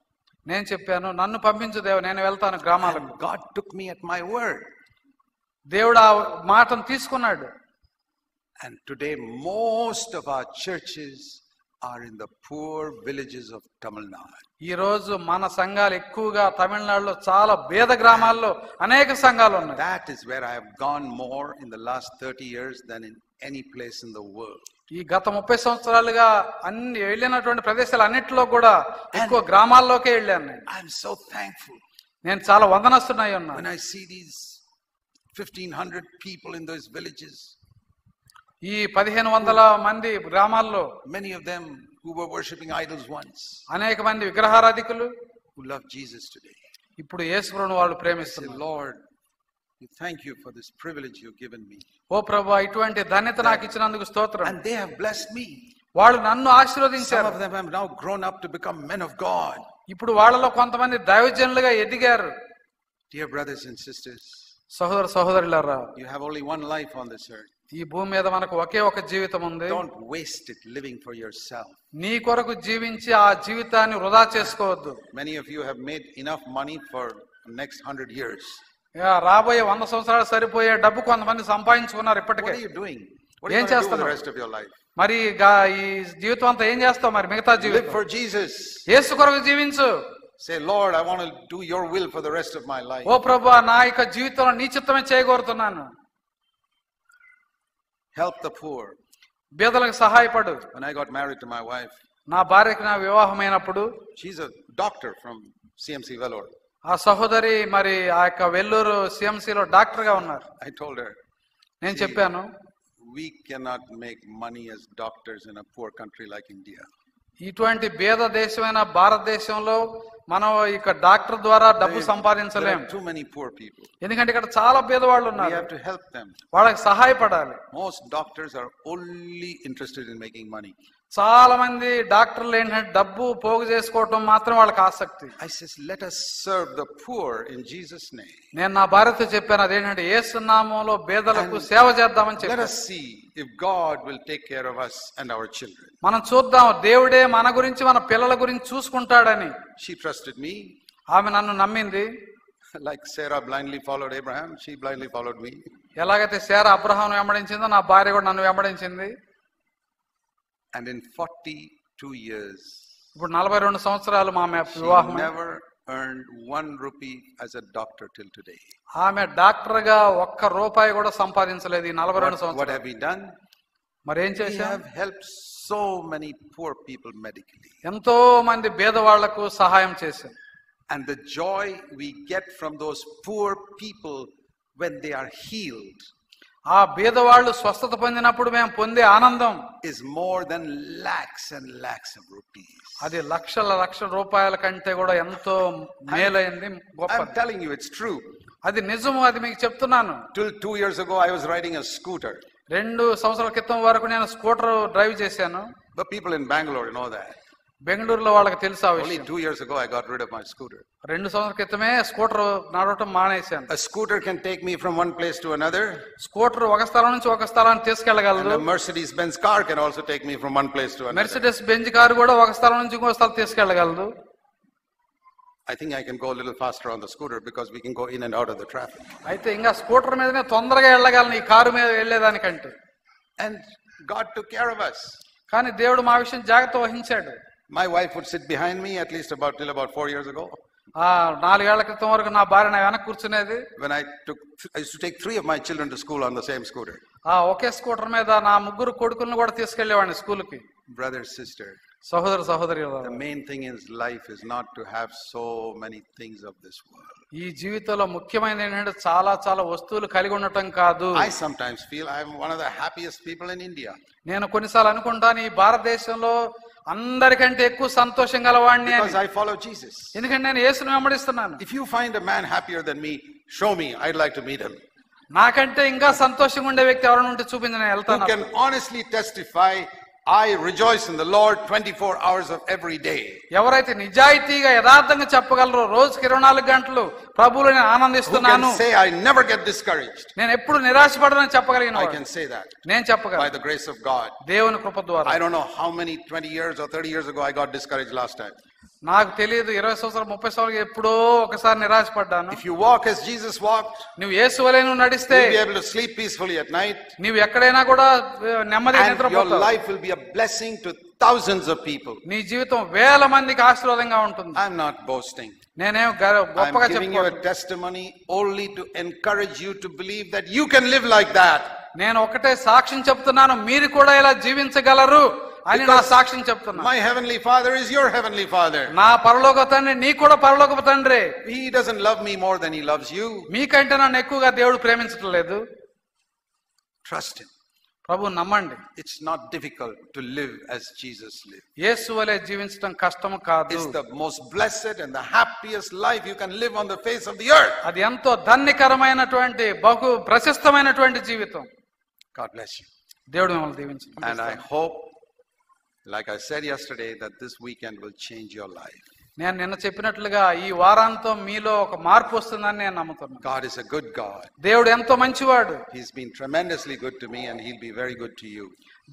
నేను చెప్పాను, నన్ను పంపించు దేవా, నేను వెళ్తాను గ్రామాలకు. God took me at my word. దేవుడు ఆ మాటను తీసుకున్నాడు. And today most of our churches are in the poor villages of Tamil Nadu. ఈ రోజు మన సంఘాలు ఎక్కువగా తమిళనాడులో చాలా పేద గ్రామాల్లో అనేక సంఘాలు ఉన్నాయి. That is where I have gone more in the last 30 years than in any place in the world. ఈ గత 30 సంవత్సరాలుగా అన్ని వెళ్ళినటువంటి ప్రదేశాలు అన్నిటిలో కూడా ఎక్కువ గ్రామాల్లోకే వెళ్ళాను. I am so thankful. నేను చాలా వందనస్తున్నాయి ఉన్నా. When I see these 1,500 people in those villages, ఈ 1500 మంది గ్రామాల్లో many of them who were worshipping idols once, అనేక మంది విగ్రహారాధికులు who love Jesus today. ఇప్పుడు యేసుప్రభువును వాళ్ళు ప్రేమిస్తున్నారు. Lord, we thank you for this privilege you've given me. ఓ ప్రభువా ఇటువంటి ధన్యత నాకు ఇచ్చినందుకు స్తోత్రం. And they have blessed me. వాళ్ళు నన్ను ఆశీర్వదించారు. Some of them have now grown up to become men of God. ఇప్పుడు వాళ్ళలో కొంతమంది దైవజనులుగా ఎదిగారు. Dear brothers and sisters, సహోదర సహోదరులారా, you have only one life on this earth. ఈ భూమి మీద మనకు ఒకే ఒక జీవితం ఉంది. Don't waste it living for yourself. నీ కొరకు జీవించి ఆ జీవితాన్ని వృధా చేసుకోవద్దు. Many of you have made enough money for the next 100 years. రాబోయే 100 సంవత్సరాలు సరిపోయే డబ్బు కొంతమంది సంపాదించుకున్నారు ఇప్పటికే. What are you doing? What are you going to do for the rest of your life? మరి ఈ జీవితం అంతా ఏం చేస్తావు? మరి మిగతా Live జీవితం for Jesus. యేసు కొరకు జీవించు. Say, Lord, I want to do your will for the rest of my life. ఓ ప్రభువా నా యొక్క జీవితంలో నీ చిత్తమే చేయగోరుతున్నాను. Help the poor. బీదలకు సహాయపడు. When I got married to my wife, నా భార్యకి నా వివాహమైనప్పుడు, she's a doctor from CMC Vellore. ఆ సహోదరి మరి ఆ యొక్క వెల్లూరు సిఎంసిలో డాక్టర్ గా ఉన్నారు. I told her, నేను చెప్పాను, we cannot make money as doctors in a poor country like India. ఇటువంటి పేద దేశమైన భారతదేశంలో మనం ఇక డాక్టర్ ద్వారా డబ్బు సంపాదించలేం. Too many poor people. ఎందుకంటే ఇక్కడ చాలా పేదవాళ్ళు We ఉన్నారు. have to help them. వాళ్ళకి సహాయపడాలి. Most doctors are only interested in making money. చాలా మంది డాక్టర్లు ఏంటంటే డబ్బు పోగు చేసుకోవటం మాత్రం వాళ్ళకి ఆసక్తి. I says, let us serve the poor in Jesus' name. నేను నా భార్యతో చెప్పాను అదేంటంటే యేసు నామములో పేదలకు సేవ చేద్దామని Let చెప్పాను. us see if God will take care of us and our children. మనం చూద్దాం దేవుడే మన గురించి మన పిల్లల గురించి చూసుకుంటాడని. She trusted me. ఆమె నన్ను నమ్మింది. Like Sarah blindly followed Abraham, she blindly followed me. ఎలాగైతే శారా అబ్రహామును వెంబడించిందో నా భార్య కూడా నన్ను వెంబడించింది. And in 42 years, ఇప్పుడు 42 సంవత్సరాలు మా she వివాహం. never earned 1 rupee as a doctor till today. ఆమె డాక్టర్ గా ఒక్క రూపాయి కూడా సంపాదించలేదు ఈ 42 What సంవత్సరాలు. have we done? మరి ఏం We చేశాం? have helped so many poor people medically. ఎంతో మంది పేదవాళ్లకు సహాయం చేశాం. And the joy we get from those poor people when they are healed ఆ పేదవాళ్ళు స్వస్థత పొందినప్పుడు మేము పొందే ఆనందం is more than lakhs and lakhs of rupees. అది లక్షల రూపాయల కంటే కూడా ఎంతో మేలైంది, గొప్ప. I'm telling you, it's true. అది నిజము, అది మీకు చెప్తున్నాను. Till 2 years ago, I was riding a scooter. 2 సంవత్సరాల క్రితం వరకు నేను స్కూటర్ డ్రైవ్ చేశాను. But people in Bangalore know that. బెంగళూరులో వాళ్ళకి తెలుసు ఆ Only విషయం. 2 years ago, I got rid of my scooter. 2 సంవత్సరాల క్రితమే స్కూటర్ నడవటం మానేశాను. A scooter can take me from one place to another. Scooter ఒక స్థలం నుంచి ఒక స్థలానికి And తీసుకెళ్లగలదు. a Mercedes-Benz car can also take me from one place to another. Mercedes Benz car కూడా ఒక స్థలం నుంచి ఇంకో స్థలం తీసుకెళ్లగలదు. I think I can go a little faster on the scooter because we can go in and out of the traffic. అయితే ఇంకా scooter మీదనే తొందరగా వెళ్ళగలను ఈ కారు మీద వెళ్ళేదానికంటే. And God took care of us. కానీ దేవుడు మా విషయం జాగ్రత్త వహించాడు. My wife would sit behind me at least till about 4 years ago. 4 ఏళ్ల క్రితం వరకు నా భార్య నా వెనక కూర్చునేది. When I used to take 3 of my children to school on the same scooter. Okay scooter మీద నా 3 కొడుకులను కూడా తీసుకెళ్లేవాడిని స్కూల్కి. Brother, sister, సహోదర సహోదరులారా, the main thing in life is not to have so many things of this world. ఈ జీవితంలో ముఖ్యమైనది ఏంటంటే చాలా చాలా వస్తువులు కలిగి ఉండటం కాదు. I sometimes feel I am one of the happiest people in India. నేను కొన్నిసార్లు అనుకుంటాను ఈ భారతదేశంలో అందరికంటే ఎక్కువ సంతోషం గలవాడిని అని. Because I follow Jesus. ఎందుకంటే నేను యేసుని వెంబడిస్తున్నాను. If you find a man happier than me, show me. I'd like to meet him. నాకంటే ఇంకా సంతోషంగా ఉండే వ్యక్తి ఎవరైనా ఉంటే చూపించి నేను Who వెళ్తాను. can honestly testify, I rejoice in the Lord 24 hours of every day. ఎవరైతే నిజాయితీగా యథార్థంగా చెప్పగలరో రోజుకి 24 గంటలు ప్రభువులో నేను Who ఆనందిస్తున్నాను, can say, I never get discouraged. నేను ఎప్పుడు నిరాశపడనని చెప్పగలిగిన I వాడు. can say that నేను by చెప్పగలను the grace of God. దేవుని కృప ద్వారా. I don't know how many 20 years or 30 years ago I got discouraged last time. నాకు తెలియదు 20 సంవత్సరాలు 30 సంవత్సరాలు ఎప్పుడో ఒకసారి నిరాశపడ్డాను. If you walk as Jesus walked, నువ్వు యేసు వలె నువ్వు నడిస్తే you'll be able to sleep peacefully at night. నువ్వు ఎక్కడైనా కూడా నెమ్మదిగా And your నిద్రపోతావు. life will be a blessing to thousands of people. నీ జీవితం వేల మందికి ఆశీర్వాదంగా ఉంటుంది. I'm not boasting. నేనేం I'm గొప్పగా giving you a చెప్పుకోను. testimony only to encourage you to believe that you can live like that. నేను ఒకటే సాక్ష్యం చెప్తున్నాను, మీరు కూడా ఇలా జీవించగలరు అని నా సాక్ష్యం చెప్తున్నా. My heavenly Father is your heavenly Father. నా పరలోక తండ్రి నీ కూడా పరలోక తండ్రి. He doesn't love me more than he loves you. మీకంటే నన్ను ఎక్కువగా దేవుడు ప్రేమించడం లేదు. Trust him. ప్రభు నమ్మండి. It's not difficult to live as Jesus lived. యేసు వలె జీవించడం కష్టం కాదు. It's the most blessed and the happiest life you can live on the face of the earth. అది ఎంతో ధన్యకరమైనటువంటి బహు ప్రశస్తమైనటువంటి జీవితం. God bless you. దేవుడు మిమ్మల్ని దీవించు. And I hope, like I said yesterday, that this weekend will change your life. నేను నిన్న చెప్పినట్లుగా ఈ వారాంతం మీలో ఒక మార్పు వస్తుందని నేను నమ్ముతున్నాను. God is a good God. దేవుడు ఎంతో మంచివాడు. He's been tremendously good to me and he'll be very good to you.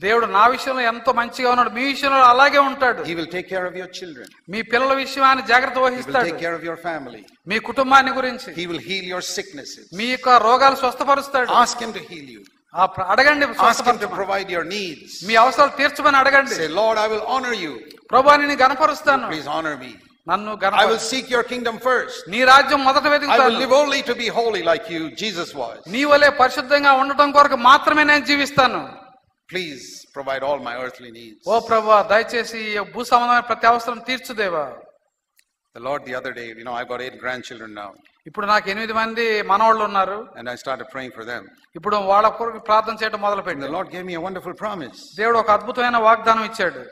దేవుడు నా విషయంలో ఎంతో మంచిగా ఉన్నాడు, మీ విషయంలో అలాగే ఉంటాడు. He will take care of your children. మీ పిల్లల విషయాన్ని జాగ్రత్త He will వహిస్తాడు. take care of your family. మీ కుటుంబాన్ని గురించి, He will heal your sicknesses. మీ యొక్క రోగాలు స్వస్థపరుస్తాడు. Ask him to heal you. అడగండి, Ask him to స్వస్థపరచమని. provide your needs. మీ అవసరాలు తీర్చమని అడగండి. Say, Lord, I will honor you. ప్రభువా నేను గణపరుస్తాను, Please honor me. నన్ను I will గణపరుస్తాను. seek your kingdom first. నీ రాజ్యం మొదట I will వెతుకుతాను. live only to be holy like you, Jesus was. నీ వలె పరిశుద్ధంగా ఉండటం కొరకు మాత్రమే నేను జీవిస్తాను. Please provide all my earthly needs. ఓ ప్రభువా దయచేసి ఈ భూ సంబంధమైన ప్రతి అవసరం తీర్చుదేవా. The Lord the other day, I've got 8 grandchildren now. ఇప్పుడు నాకు 8 మంది మనవాళ్ళు ఉన్నారు. And I started praying for them. ఇప్పుడు వాళ్ళ కొరకు ప్రార్థన చేయడం మొదలు And the పెట్టాను. Lord gave me a wonderful promise. దేవుడు ఒక అద్భుతమైన వాగ్దానం ఇచ్చాడు.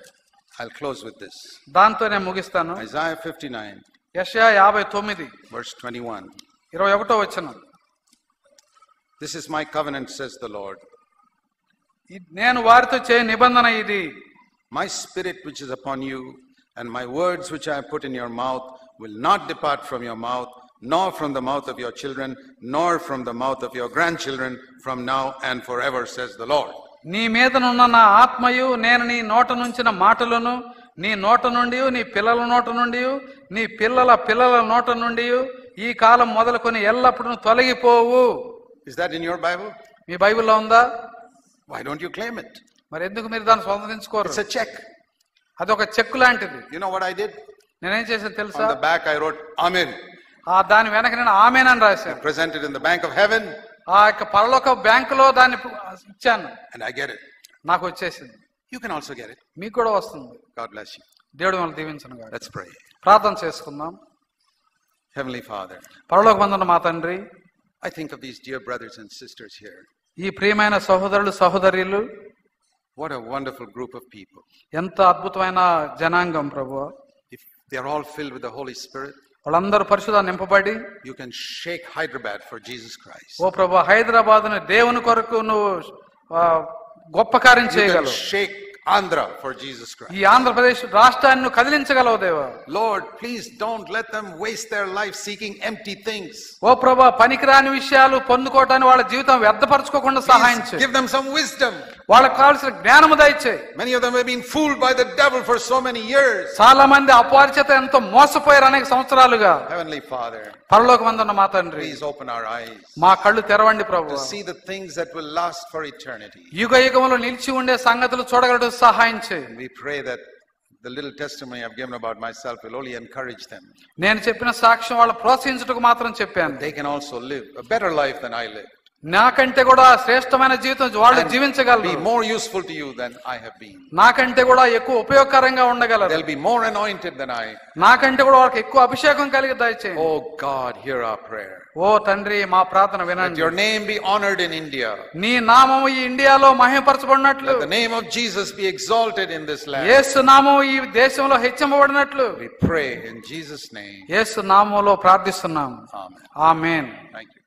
I'll close with this. దాంతో నేను ముగిస్తాను. Isaiah 59, యెషయా 59 verse 21. 21వ వచనం. This is my covenant, says the Lord. నేను వారితో చేయ నిబంధన ఇది. My spirit which is upon you, and my words which I have put in your mouth, will not depart from your mouth, nor from the mouth of your children, nor from the mouth of your grandchildren, from now and forever, says the Lord. నీ మీదనున్న నా ఆత్మయు నేను నీ నోట నుంచిన మాటలను నీ నోట నుండి, నీ పిల్లల నోట నుండి, నీ పిల్లల పిల్లల నోట నుండి ఈ కాలం మొదలుకొని ఎల్లప్పుడూ తొలగిపోవు. Is that in your Bible? మీ బైబిల్లో ఉందా? Why don't you claim it? మరి ఎందుకు మీరు దాన్ని స్వతంత్రించుకోరు? It's a check. అదొక చెక్కు లాంటిది. You know what I did? నేనేం చేశాను తెలుసా? On the back I wrote Amen. దాని వెనక నేను ఆమేనని రాశాను. Presented in the bank of heaven. ఆ యొక్క పరలోక బ్యాంకులో దాన్ని ఇచ్చాను. And I get it. నాకు వచ్చేసింది. You can also get it. మీకు కూడా వస్తుంది. God bless you. దేవుడు మిమ్మల్ని దీవించును గాక. Let's pray. ప్రార్థన చేసుకుందాం. Heavenly Father, పరలోకమందున్న మా తండ్రి, I think of these dear brothers and sisters here. ఈ ప్రియమైన సహోదరులు సహోదరీలు, What a wonderful group of people. ఎంత అద్భుతమైన జనాంగం ప్రభువా. If they're all filled with the Holy Spirit, వాళ్ళందరూ పరిశుద్ధ నింపబడి, you can shake Hyderabad for Jesus Christ. ఓ ప్రభువా హైదరాబాద్ను దేవుని కొరకు నువ్వు గొప్ప కార్యం You can చేయగలవు. shake Andhra for Jesus Christ. ఈ ఆంధ్రప్రదేశ్ రాష్ట్రాన్ని నువ్వు కదిలించగలవు దేవా. Lord, please don't let them waste their life seeking empty things. ఓ ప్రభువా పనికిరాని విషయాలు పొందుకోవటానికి వాళ్ళ జీవితం వ్యర్థపరచుకోకుండా సహాయం Please చేయి. give them some wisdom. వాళ్ళకి కావాల్సిన జ్ఞానము దయచేయి. Many of them have been fooled by the devil for so many years. చాలా మంది అపవాది చేత ఎంతో మోసపోయారు అనేక సంవత్సరాలుగా. Heavenly Father, పరలోకమందున్న మా తండ్రి, please open our eyes మా కళ్ళు తెరవండి to ప్రభువా. see the things that will last for eternity. యుగ యుగములో నిలిచి ఉండే సంగతులు చూడగలడు సహాయం చేయి. We pray that the little testimony I've given about myself will only encourage them. నేను చెప్పిన సాక్ష్యం వాళ్ళు ప్రోత్సహించుటకు మాత్రం చెప్పాను. They can also live a better life than I lived. నాకంటే కూడా శ్రేష్టమైన జీవితం వాళ్ళు జీవించగలరు. Be more useful to you than I have been. నాకంటే కూడా ఎక్కువ ఉపయోగకరంగా ఉండగలరు. They'll be more anointed than I. నాకంటే కూడా వాళ్ళకి ఎక్కువ అభిషేకం కలిగి దయచేయండి. Oh God, hear our prayer. ఓ తండ్రి మా ప్రార్థన వినండి. Let your name be honored in India. నీ నామము ఈ ఇండియాలో మహిమపరచబడినట్లు. Let the name of Jesus be exalted in this land. యేసు నామము ఈ దేశంలో హెచ్చింపబడినట్లు we pray in Jesus name. యేసు నామములో ప్రార్థిస్తున్నాం. Amen. ఆమేన్. Thank you.